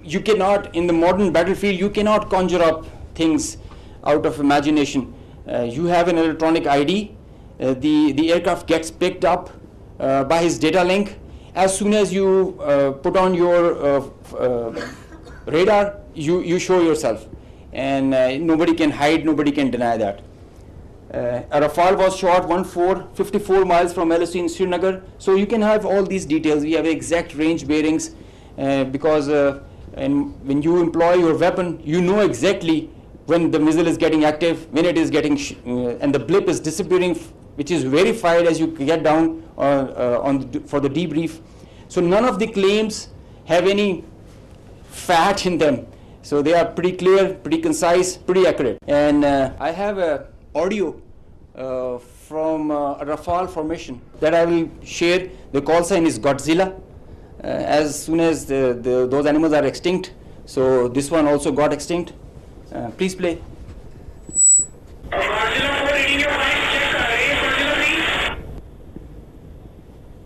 Speaker 4: you cannot, in the modern battlefield, you cannot conjure up things out of imagination. You have an electronic ID. The aircraft gets picked up by his data link. As soon as you put on your radar, you show yourself, and nobody can hide, nobody can deny that. A Rafale was shot 54 miles from LSC in Srinagar. So you can have all these details. We have exact range bearings because and when you employ your weapon, you know exactly when the missile is getting active, when it is getting, and the blip is disappearing, which is verified as you get down for the debrief. So none of the claims have any fat in them. So they are pretty clear, pretty concise, pretty accurate. And I have a audio from a Rafale formation that I will share. The call sign is Godzilla. As soon as those animals are extinct, so this one also got extinct. Please play.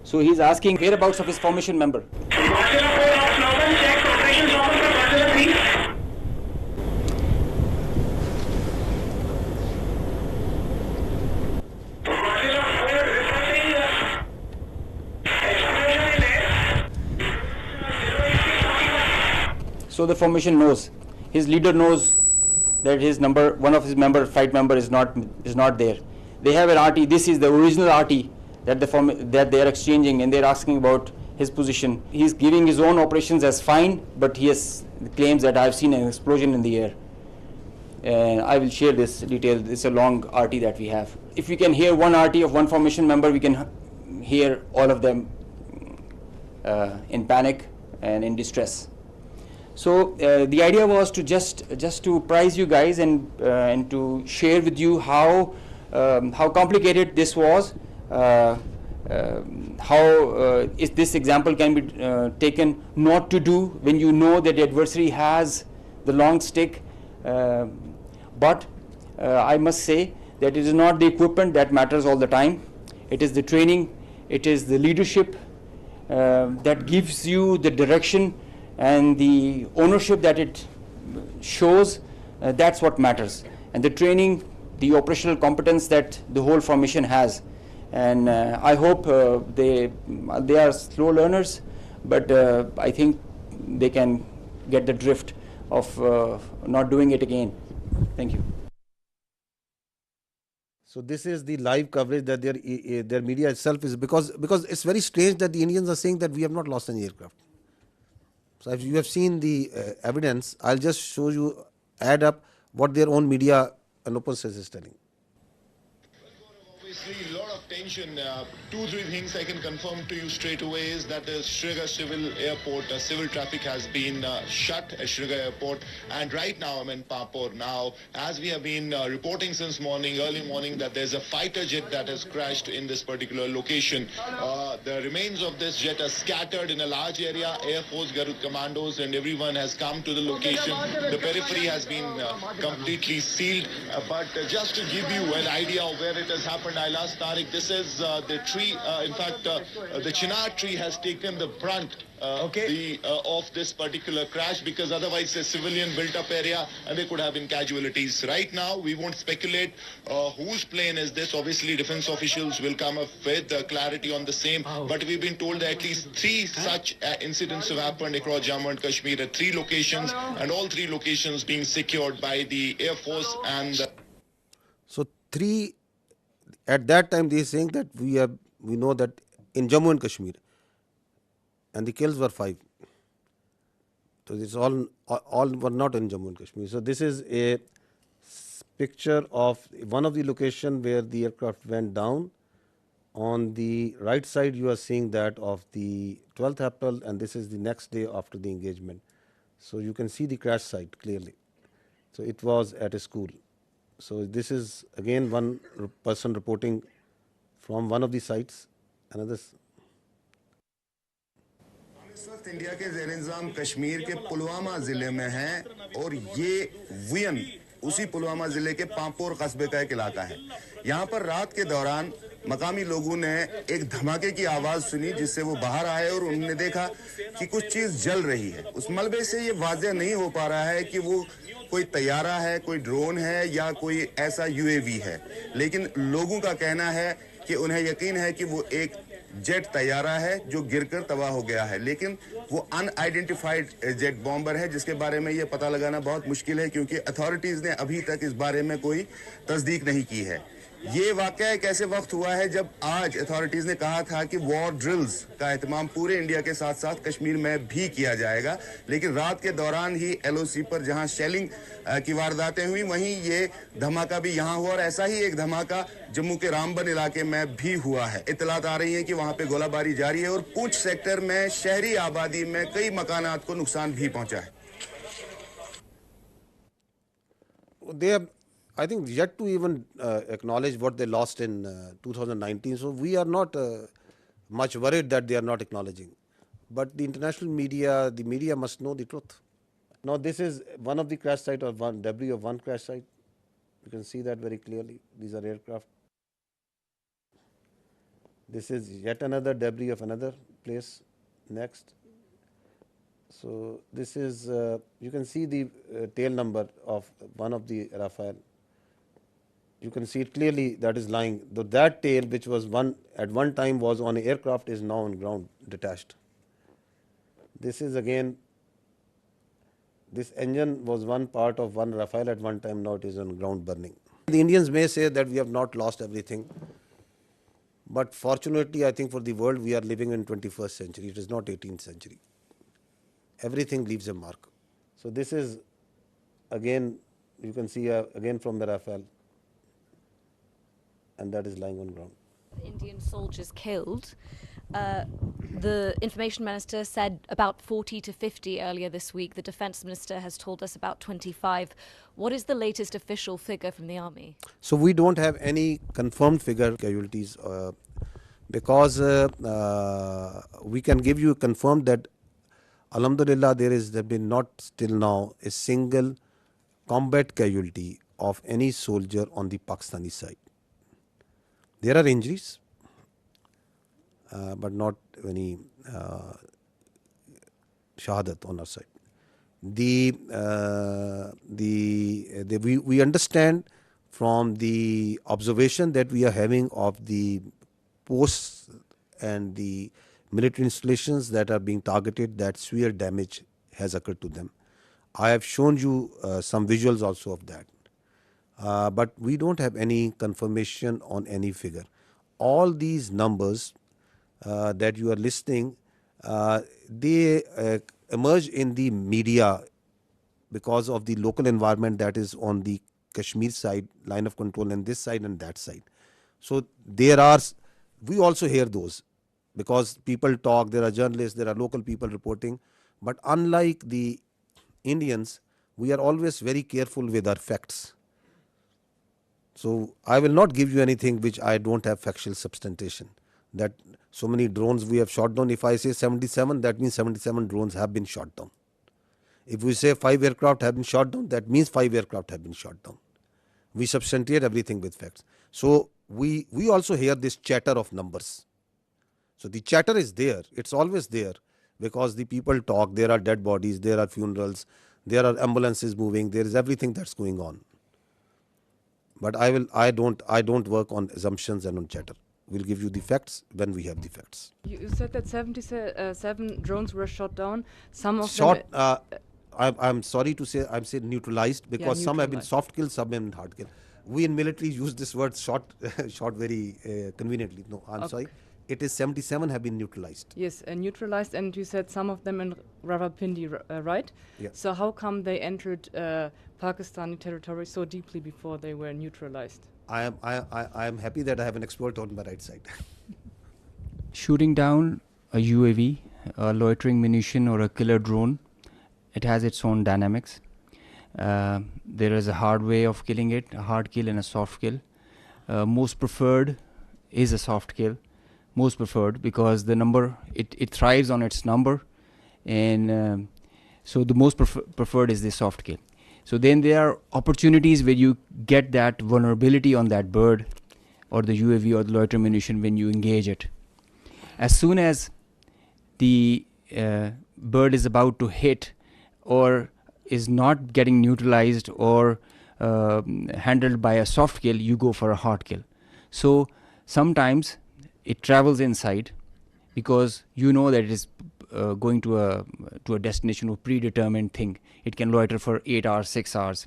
Speaker 4: So he's asking whereabouts of his formation member. So the formation knows, his leader knows that his number, one of his flight member is not there. They have an RT. This is the original RT that they are exchanging, and they're asking about his position. He's giving his own operations as fine, but he has claims that I've seen an explosion in the air. And I will share this detail. It's a long RT that we have. If we can hear one RT of one formation member, we can hear all of them in panic and in distress. So the idea was to just to prize you guys and to share with you how complicated this was, how if this example can be taken not to do when you know that the adversary has the long stick. But I must say that it is not the equipment that matters all the time. It is the training, it is the leadership that gives you the direction and the ownership that it shows. That's what matters. And the training, the operational competence that the whole formation has. And I hope they are slow learners, but I think they can get the drift of not doing it again. Thank you.
Speaker 1: So this is the live coverage that their media itself is, because it's very strange that the Indians are saying that we have not lost any aircraft. So if you have seen the evidence, I'll just show you, add up what their own media and open source is telling.
Speaker 5: Obviously, a lot of tension. 2-3 things I can confirm to you straight away is that the Srinagar Civil Airport, civil traffic has been shut at Srinagar Airport. And right now I'm in Papur. Now, as we have been reporting since early morning, that there's a fighter jet that has crashed in this particular location. The remains of this jet are scattered in a large area. Air Force, Garud commandos and everyone has come to the location. The periphery has been completely sealed. But just to give you an idea of where it has happened, I'll ask Tariq. This is the tree. In fact, the chinar tree has taken the brunt of this particular crash, because otherwise it's a civilian built-up area and there could have been casualties. Right now, we won't speculate whose plane is this. Obviously, defense officials will come up with clarity on the same. But we've been told that at least 3 such incidents have happened across Jammu and Kashmir at 3 locations, and all 3 locations being secured by the Air Force and.
Speaker 1: So 3. At that time, they are saying that we know that in Jammu and Kashmir, and the kills were 5. So this all were not in Jammu and Kashmir. So this is a picture of one of the location where the aircraft went down. On the right side, you are seeing that of the 12th April, and this is the next day after the engagement. So you can see the crash site clearly. So it was at a school. So this is again one person reporting from one of the sites. Another.
Speaker 2: इस वक्त India के ज़ेर इंतज़ाम कश्मीर के पुलवामा ज़िले में हैं और ये वियन उसी पुलवामा ज़िले के पांपोर कस्बे का एक इलाका है। यहाँ पर रात के दौरान मकामी लोगों ने एक धमाके की आवाज़ सुनी जिससे वो बाहर आए और उन्होंने देखा कि कुछ चीज़ जल रही है। उस मलबे से ये वाज़ेह नहीं हो पा रहा है कि वो कोई तैयारा है, कोई ड्रोन है या कोई ऐसा यूएवी है, लेकिन लोगों का कहना है कि उन्हें यकीन है कि वो एक जेट तैयारा है जो गिरकर तबाह हो गया है, लेकिन वो अनआइडेंटिफाइड जेट बॉम्बर है जिसके बारे में ये पता लगाना बहुत मुश्किल है क्योंकि अथॉरिटीज़ ने अभी तक इस बारे में कोई तस्दीक नहीं की है। ये वाकया एक ऐसे वक्त हुआ है जब आज अथॉरिटीज़ ने कहा था कि वॉर ड्रिल्स का एहतमाम पूरे इंडिया के साथ साथ कश्मीर में भी किया जाएगा, लेकिन रात के दौरान ही एलओसी पर जहां शेलिंग की वारदातें हुई वहीं ये धमाका भी यहां हुआ और ऐसा ही एक धमाका जम्मू के रामबन इलाके में भी हुआ है। इत्तलात आ रही है कि वहां पे गोलाबारी जारी है और पूंछ सेक्टर में शहरी आबादी में कई मकानात को नुकसान भी पहुंचा है।
Speaker 1: They have, I think, yet to even acknowledge what they lost in 2019. So we are not much worried that they are not acknowledging. But the international media, the media must know the truth. Now this is one of the crash site or one debris of one crash site. You can see that very clearly. These are aircraft. This is yet another debris of another place. Next. So this is, you can see the tail number of one of the Rafale. You can see it clearly that is lying. Though that tail, which was at one time was on an aircraft, is now on ground detached. This is again, this engine was one part of one Rafale at one time, now it is on ground burning. The Indians may say that we have not lost everything, but fortunately I think for the world we are living in 21st century, it is not 18th century. Everything leaves a mark. So this is again, you can see again from the Rafale, and that is lying on ground.
Speaker 21: Indian soldiers killed. The information minister said about 40 to 50 earlier this week. The defense minister has told us about 25. What is the latest official figure from the army? So
Speaker 1: we don't have any confirmed figure casualties because we can give you confirmed that Alhamdulillah there has been not still now a single combat casualty of any soldier on the Pakistani side. There are injuries, but not any shahadat on our side. We understand from the observation that we are having of the posts and the military installations that are being targeted that severe damage has occurred to them. I have shown you some visuals also of that. But we don't have any confirmation on any figure. All these numbers that you are listing, they emerge in the media because of the local environment that is on the Kashmir side, line of control, and this side and that side. So we also hear those because people talk, there are journalists, there are local people reporting. But unlike the Indians, we are always very careful with our facts. So I will not give you anything which I don't have factual substantiation. That so many drones we have shot down. If I say 77, that means 77 drones have been shot down. If we say 5 aircraft have been shot down, that means 5 aircraft have been shot down. We substantiate everything with facts. So we also hear this chatter of numbers. So the chatter is there. It's always there because the people talk. There are dead bodies. There are funerals. There are ambulances moving. There is everything that's going on. But I don't work on assumptions and on chatter. We'll give you the facts when we have the facts.
Speaker 23: You said that 77 drones were shot down. Some of
Speaker 1: them.
Speaker 23: I'm
Speaker 1: sorry to say, I'm saying neutralized because some have been soft killed, some have been hard killed. We in military use this word shot very conveniently. No, I'm sorry. It is 77 have been neutralized.
Speaker 23: Yes, neutralized, and you said some of them in Rawalpindi, right?
Speaker 1: Yeah.
Speaker 23: So how come they entered Pakistani territory so deeply before they were neutralized?
Speaker 1: I am happy that I have an expert on my right side.
Speaker 4: Shooting down a UAV, a loitering munition, or a killer drone, it has its own dynamics. There is a hard way of killing it, a hard kill and a soft kill. Most preferred is a soft kill. Most preferred because the number, it thrives on its number, and so the most preferred is the soft kill. So then there are opportunities where you get that vulnerability on that bird or the UAV or the loiter munition when you engage it. As soon as the bird is about to hit or is not getting neutralized or handled by a soft kill, you go for a hard kill. So sometimes it travels inside because you know that it is going to a destination or predetermined thing. It can loiter for 8 hours, 6 hours.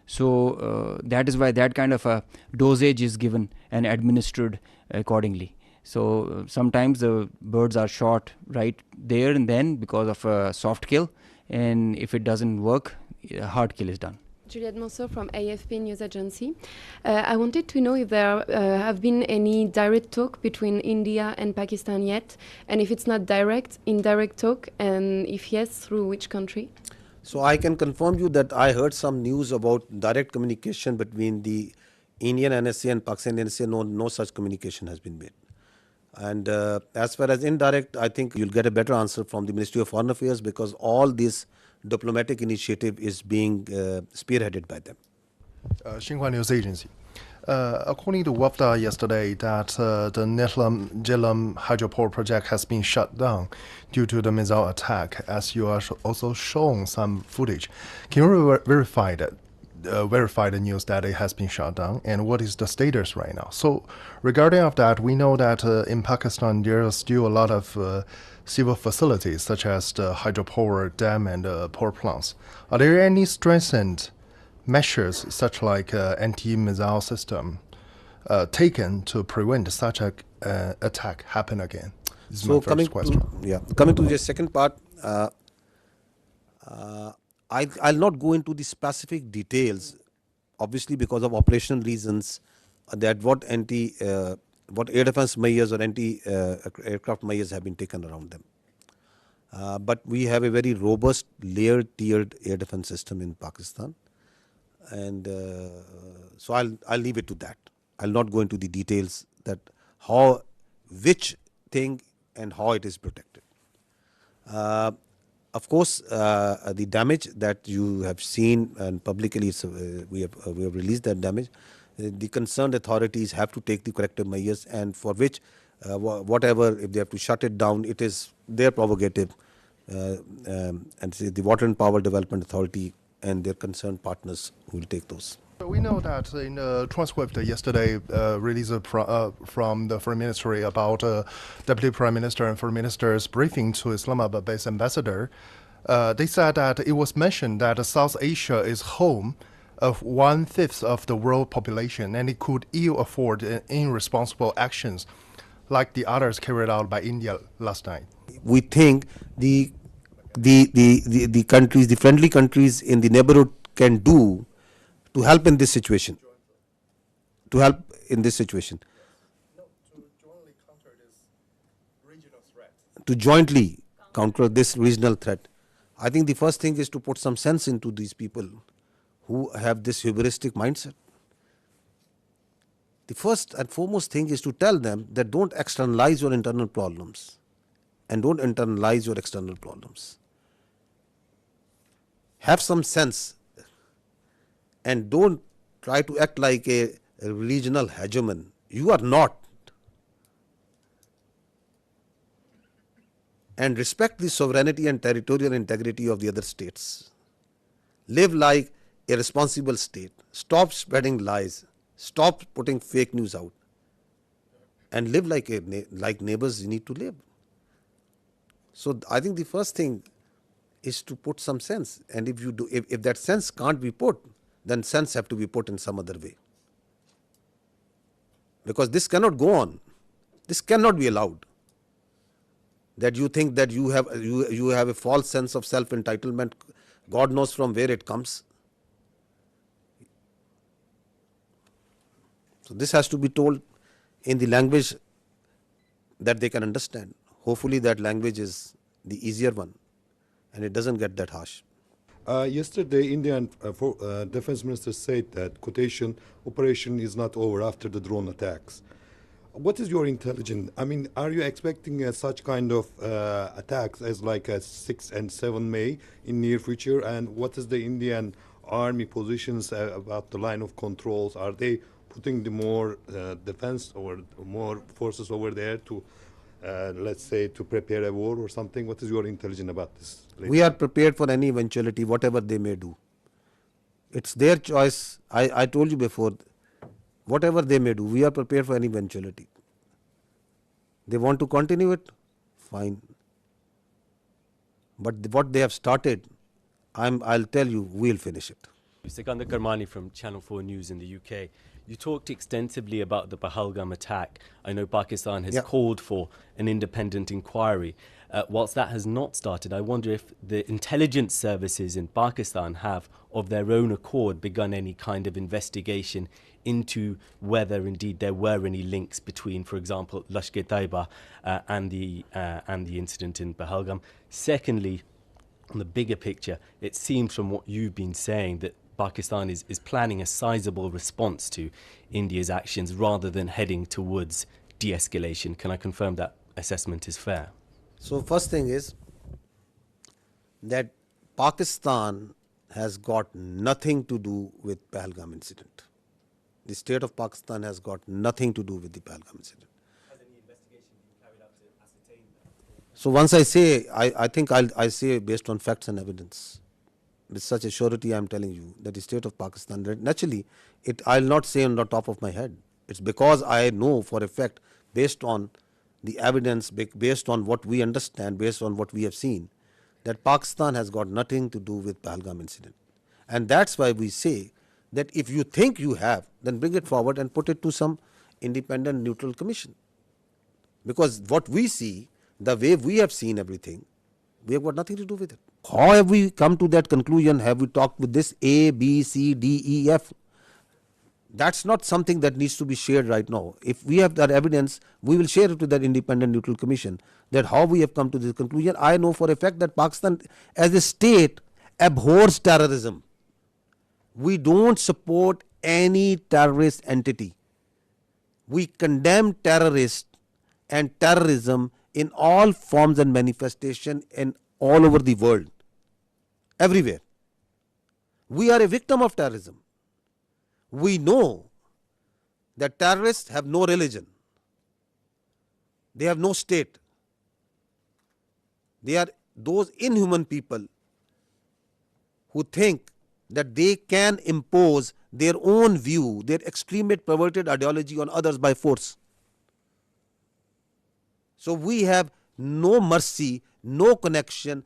Speaker 4: So that is why that kind of a dosage is given and administered accordingly. So sometimes the birds are shot right there and then because of a soft kill, and if it doesn't work, a hard kill is done.
Speaker 3: Juliette Mansour from AFP News Agency. I wanted to know if there have been any direct talk between India and Pakistan yet, and if it's not direct, indirect talk, and if yes, through which country?
Speaker 1: So I can confirm you that I heard some news about direct communication between the Indian NSA and Pakistan NSA. No such communication has been made. And as far as indirect, I think you'll get a better answer from the Ministry of Foreign Affairs because all this diplomatic initiative is being spearheaded by them.
Speaker 6: Xinhua News Agency. According to WAFDA yesterday, that the Netlam Jhelum hydropower project has been shut down due to the missile attack, as you are also shown some footage. Can you verify the news that it has been shut down, and what is the status right now? So regarding of that, we know that in Pakistan there are still a lot of civil facilities such as the hydropower dam and power plants. Are there any strengthened measures such like anti-missile system taken to prevent such a attack happen again? This is my first question.
Speaker 1: Coming to the second part, I'll not go into the specific details, obviously because of operational reasons, that what air defense measures or anti-aircraft measures have been taken around them. But we have a very robust layered tiered air defense system in Pakistan, and so I'll leave it to that. I'll not go into the details that which thing and how it is protected. Of course, the damage that you have seen and publicly we have released that damage. The concerned authorities have to take the corrective measures, and for which whatever, if they have to shut it down, it is their prerogative, and the Water and Power Development Authority and their concerned partners will take those.
Speaker 6: We know that in the transcript yesterday released from the Foreign Ministry about Deputy Prime Minister and Foreign Minister's briefing to Islamabad-based ambassador, they said that it was mentioned that South Asia is home of 1/5 of the world population, and it could ill afford irresponsible actions like the others carried out by India last night.
Speaker 1: We think the countries, the friendly countries in the neighborhood can do to help in this situation. To jointly counter this regional threat. I think the first thing is to put some sense into these people who have this hubristic mindset. The first and foremost thing is to tell them that don't externalize your internal problems and don't internalize your external problems. Have some sense and don't try to act like a regional hegemon. You are not. And respect the sovereignty and territorial integrity of the other states. Live like a responsible state. Stop spreading lies. Stop putting fake news out. And live like neighbors you need to live. So I think the first thing is to put some sense. And if that sense can't be put, then sense have to be put in some other way. Because this cannot go on. This cannot be allowed. That you think that you have a false sense of self-entitlement, God knows from where it comes. So this has to be told in the language that they can understand. Hopefully that language is the easier one and it doesn't get that harsh.
Speaker 14: Yesterday, Indian Defense Minister said that quotation operation is not over after the drone attacks. What is your intelligence? I mean, are you expecting such kind of attacks as like a 6 and 7 May in near future? And what is the Indian army positions about the line of controls? Are they putting the more defense or more forces over there to, let's say, to prepare a war or something? What is your intelligence about this?
Speaker 1: We are prepared for any eventuality, whatever they may do. It's their choice. I told you before, whatever they may do, we are prepared for any eventuality. They want to continue it, fine. But what they have started, I'll tell you, we'll finish it.
Speaker 15: Sikandar Karmani from Channel 4 News in the UK. You talked extensively about the Pahalgam attack. I know Pakistan has called for an independent inquiry. Whilst that has not started, I wonder if the intelligence services in Pakistan have, of their own accord, begun any kind of investigation into whether indeed there were any links between, for example, Lashkar-e-Taiba and the incident in Pahalgam. Secondly, on the bigger picture, it seems from what you've been saying that Pakistan is planning a sizable response to India's actions rather than heading towards de-escalation. Can I confirm that assessment is fair?
Speaker 1: So first thing is that Pakistan has got nothing to do with Pahalgam incident. The state of Pakistan has got nothing to do with the Pahalgam incident.
Speaker 15: Has any investigation been carried out to ascertain that?
Speaker 1: So once I say, I think I say based on facts and evidence. With such a surety, I am telling you that the state of Pakistan, naturally, I'll not say on the top of my head. It's because I know for a fact, based on the evidence, based on what we understand, based on what we have seen, that Pakistan has got nothing to do with Pahalgam incident. And that's why we say that if you think you have, then bring it forward and put it to some independent neutral commission. Because what we see, the way we have seen everything, we have got nothing to do with it. How have we come to that conclusion? Have we talked with this A, B, C, D, E, F? That's not something that needs to be shared right now. If we have that evidence, we will share it with that independent neutral commission, that how we have come to this conclusion. I know for a fact that Pakistan as a state abhors terrorism. We don't support any terrorist entity. We condemn terrorists and terrorism in all forms and manifestation and all over the world, everywhere. We are a victim of terrorism. We know that terrorists have no religion. They have no state. They are those inhuman people who think that they can impose their own view, their extremist perverted ideology on others by force. So we have no mercy, no connection,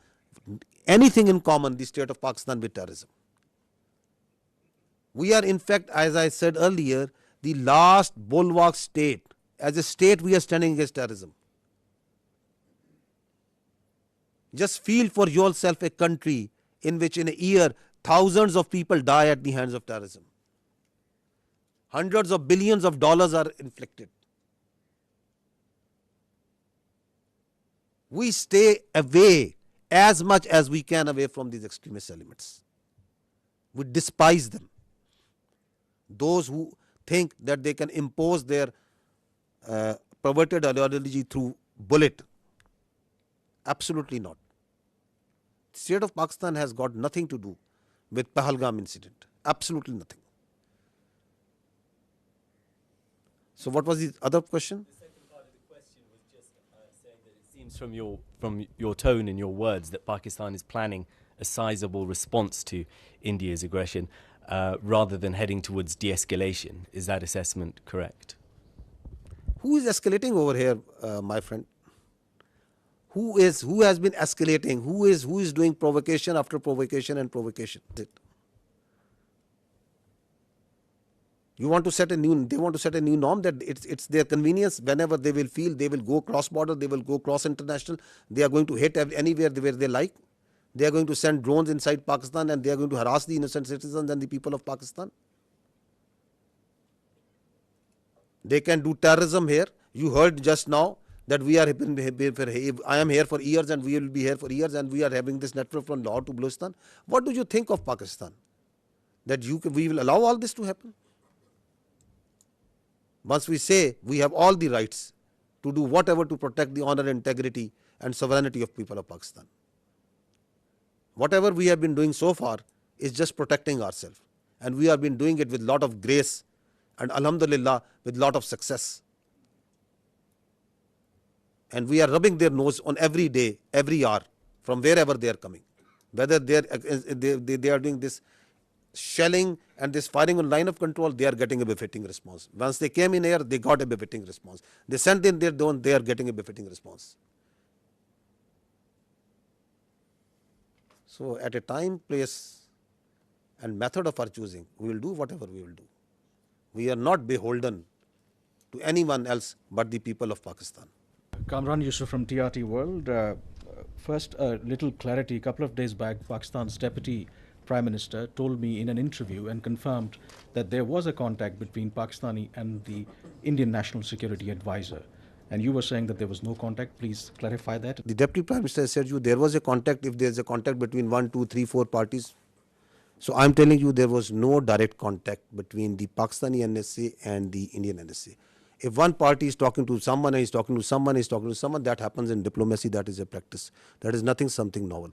Speaker 1: anything in common, the state of Pakistan, with terrorism. We are in fact, as I said earlier, the last bulwark state. As a state, we are standing against terrorism. Just feel for yourself a country in which in a year thousands of people die at the hands of terrorism. Hundreds of billions of dollars are inflicted. We stay away as much as we can away from these extremist elements. We despise them. Those who think that they can impose their perverted ideology through bullet. Absolutely not. The state of Pakistan has got nothing to do with Pahalgam incident. Absolutely nothing. So what was the other question?
Speaker 15: The second part of the question was just saying that it seems from your tone and your words that Pakistan is planning a sizable response to India's aggression rather than heading towards de-escalation. Is that assessment correct?
Speaker 1: Who is escalating over here, my friend? Who has been escalating? Who is doing provocation after provocation and provocation? They want to set a new norm that it's their convenience. Whenever they will feel, they will go cross border, they will go cross international. They are going to hit anywhere where they like. They are going to send drones inside Pakistan and they are going to harass the innocent citizens and the people of Pakistan. They can do terrorism here. You heard just now that I am here for years and we will be here for years and we are having this network from Lahore to Balochistan. What do you think of Pakistan? That we will allow all this to happen? Once we say we have all the rights to do whatever to protect the honor, integrity and sovereignty of people of Pakistan. Whatever we have been doing so far is just protecting ourselves. And we have been doing it with a lot of grace and alhamdulillah with a lot of success. And we are rubbing their nose on every day, every hour, from wherever they are coming. Whether they are doing this shelling and this firing on line of control, they are getting a befitting response. Once they came in here, they got a befitting response. They sent in their drone, they are getting a befitting response. So at a time, place and method of our choosing, we will do whatever we will do. We are not beholden to anyone else but the people of Pakistan.
Speaker 7: Kamran Yusuf from TRT World. First, a little clarity. A couple of days back, Pakistan's Deputy Prime Minister told me in an interview and confirmed that there was a contact between Pakistani and the Indian National Security Advisor. And you were saying that there was no contact. Please clarify that.
Speaker 1: The Deputy Prime Minister said there was a contact. If there is a contact between 1, 2, 3, 4 parties. So I am telling you there was no direct contact between the Pakistani NSA and the Indian NSA. If one party is talking to someone, and is talking to someone, that happens in diplomacy. That is a practice. That is something novel.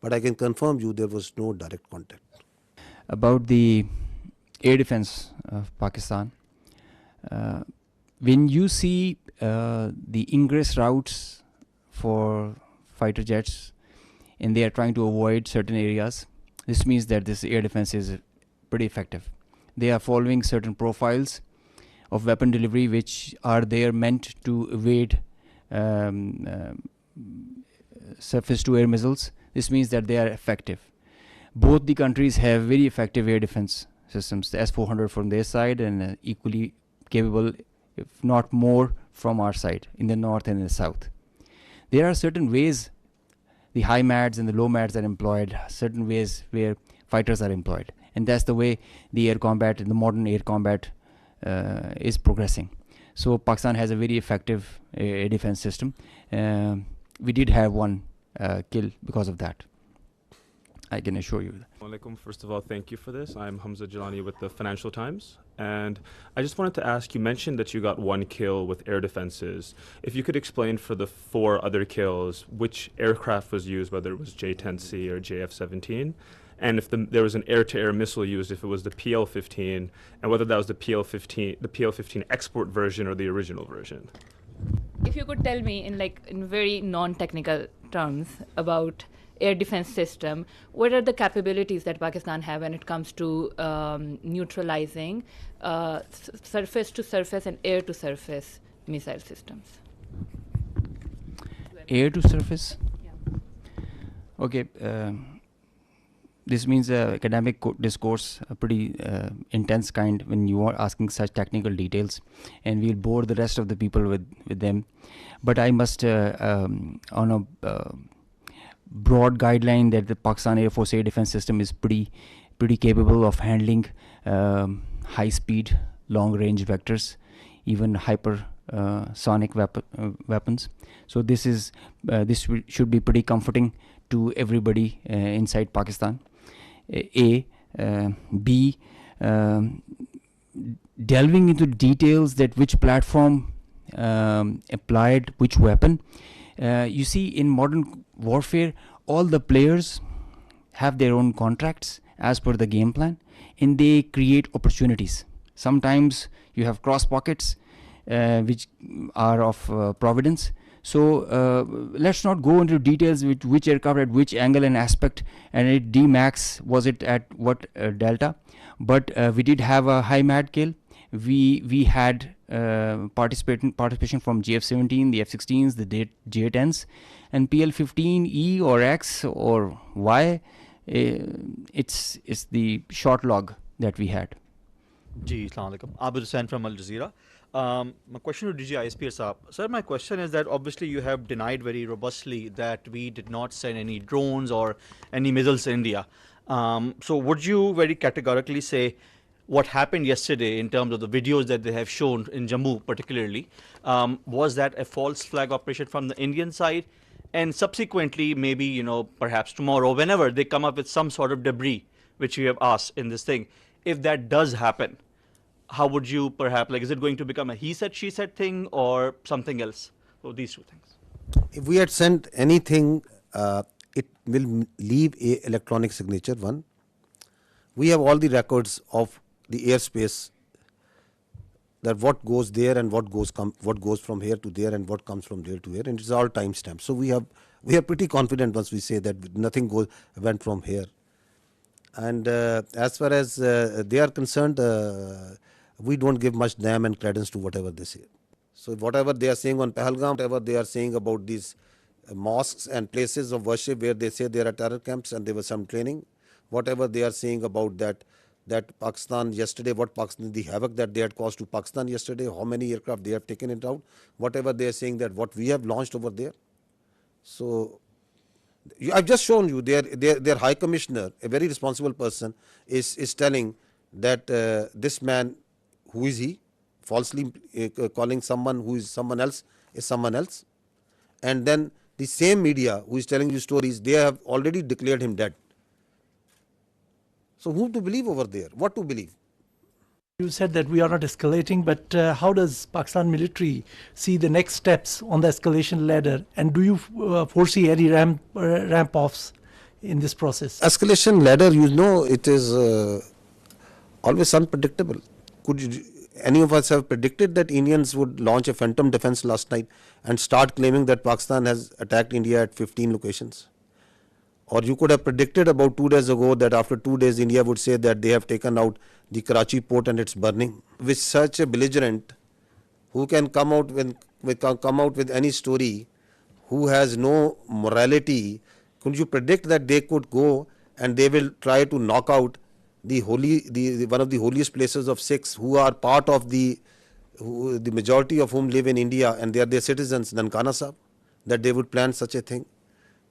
Speaker 1: But I can confirm you there was no direct contact.
Speaker 4: About the air defense of Pakistan, when you see the ingress routes for fighter jets and they are trying to avoid certain areas, this means that this air defense is pretty effective. They are following certain profiles of weapon delivery which are there meant to evade surface to air missiles. This means that they are effective. Both the countries have very effective air defense systems, the S-400 from their side and equally capable, if not more, from our side in the north and in the south. There are certain ways the high MADs and the low MADs are employed, certain ways where fighters are employed, and that's the way the air combat and the modern air combat is progressing. So Pakistan has a very effective air defense system. We did have one kill because of that, I can assure you.
Speaker 8: Alaikum. First of all, thank you for this. I'm Hamza Jalani with the Financial Times. And I just wanted to ask, you mentioned that you got one kill with air defenses. If you could explain for the 4 other kills, which aircraft was used, whether it was J-10C or JF-17, and if there was an air-to-air missile used, if it was the PL-15, and whether that was the PL-15 export version or the original version.
Speaker 23: If you could tell me in very non-technical terms about air defense system, what are the capabilities that Pakistan have when it comes to neutralizing surface to surface and air to surface missile systems?
Speaker 4: Air to surface?
Speaker 23: Yeah.
Speaker 4: Okay. This means academic discourse, a pretty intense kind when you are asking such technical details, and we'll bore the rest of the people with them. But I must, on a broad guideline, that the Pakistan Air Force air defense system is pretty capable of handling high-speed, long-range vectors, even hypersonic weapons. So this should be pretty comforting to everybody inside Pakistan. B, delving into details that which platform applied which weapon. You see, in modern warfare, all the players have their own contracts as per the game plan, and they create opportunities. Sometimes you have cross pockets which are of providence. So let's not go into details with which aircraft at which angle and aspect, and at D max was it at what delta. But we did have a high MAD kill. We had participation from JF-17, the F-16s, the J-10s, and PL-15E or X or Y. It's the short log that we had.
Speaker 9: Ji, Assalamu alaikum. Abid Hussain from Al Jazeera. My question to DG ISPR Saab. Sir, my question is that obviously you have denied very robustly that we did not send any drones or any missiles to India. So would you very categorically say what happened yesterday in terms of the videos that they have shown in Jammu particularly, was that a false flag operation from the Indian side? And subsequently, maybe, you know, perhaps tomorrow, whenever they come up with some sort of debris, which you have asked in this thing, if that does happen, how would you perhaps, like, is it going to become a he said, she said thing or something else? So these two things.
Speaker 1: If we had sent anything, it will leave a electronic signature, one. We have all the records of the airspace, that what goes there and what goes from here to there and what comes from there to here, and it's all timestamped. So we are pretty confident once we say that nothing went from here. And as far as they are concerned, we don't give much damn and credence to whatever they say. So whatever they are saying on Pahalgam, whatever they are saying about these mosques and places of worship where they say there are terror camps and there was some training, whatever they are saying about that Pakistan yesterday, the havoc that they had caused to Pakistan yesterday, how many aircraft they have taken it out, whatever they are saying that what we have launched over there. So I've just shown you their High Commissioner, a very responsible person, is telling that this man, who is he, falsely calling someone who is someone else is someone else, and then the same media who is telling you stories, they have already declared him dead. So who to believe over there? What to believe?
Speaker 13: You said that we are not escalating, but how does Pakistan military see the next steps on the escalation ladder, and do you foresee any ramp-offs in this process?
Speaker 1: Escalation ladder, you know, it is always unpredictable. Could any of us have predicted that Indians would launch a phantom defense last night and start claiming that Pakistan has attacked India at 15 locations? Or you could have predicted about 2 days ago that after 2 days India would say that they have taken out the Karachi port and it's burning. With such a belligerent who can come out with any story, who has no morality, could you predict that they could go and they will try to knock out the one of the holiest places of Sikhs, who are part of the majority of whom live in India and they are their citizens, Nankana Sahib, that they would plan such a thing?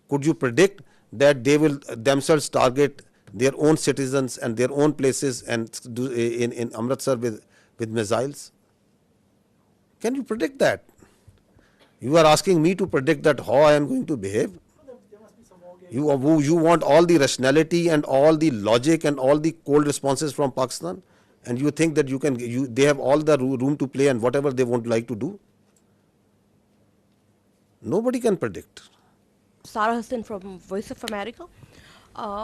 Speaker 1: Could you predict that they will themselves target their own citizens and their own places and do in Amritsar with missiles? Can you predict that? You are asking me to predict that how I am going to behave? You want all the rationality and all the logic and all the cold responses from Pakistan, and you think that they have all the room to play and whatever they want like to do? Nobody can predict.
Speaker 22: Sarah Hassan from Voice of America.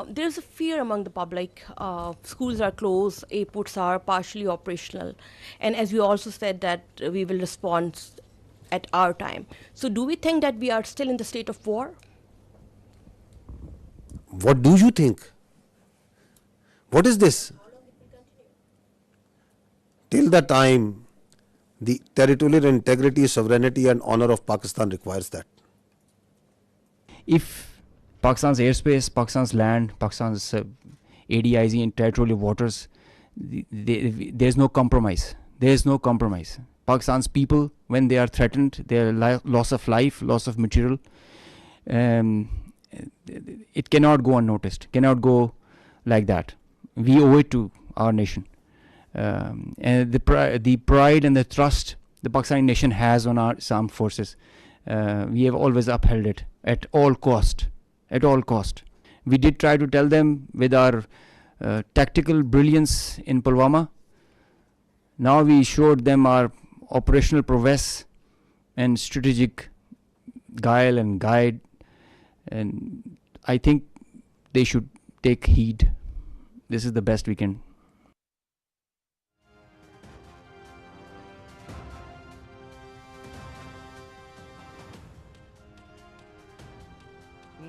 Speaker 22: There's a fear among the public. Schools are closed, airports are partially operational, and as you also said that we will respond at our time. So do we think that we are still in the state of war?
Speaker 1: What do you think? What is this? Till the time the territorial integrity, sovereignty and honor of Pakistan requires that.
Speaker 4: If Pakistan's airspace, Pakistan's land, Pakistan's ADIZ and territorial waters, there's no compromise. There's no compromise. Pakistan's people, when they are threatened, their loss of life, loss of material, it cannot go unnoticed, cannot go like that. We owe it to our nation. And the pride and the trust the Pakistani nation has on our armed forces, we have always upheld it at all cost. At all cost. We did try to tell them with our tactical brilliance in Pulwama. Now we showed them our operational prowess and strategic guile and guide, and I think they should take heed. This is the best we can.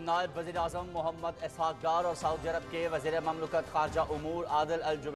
Speaker 24: नायब वज़ीर-ए-आज़म मोहम्मद इसहाक डार और Saudi अरब के वज़ीर ममलकत खारजा उमूर आदिल अल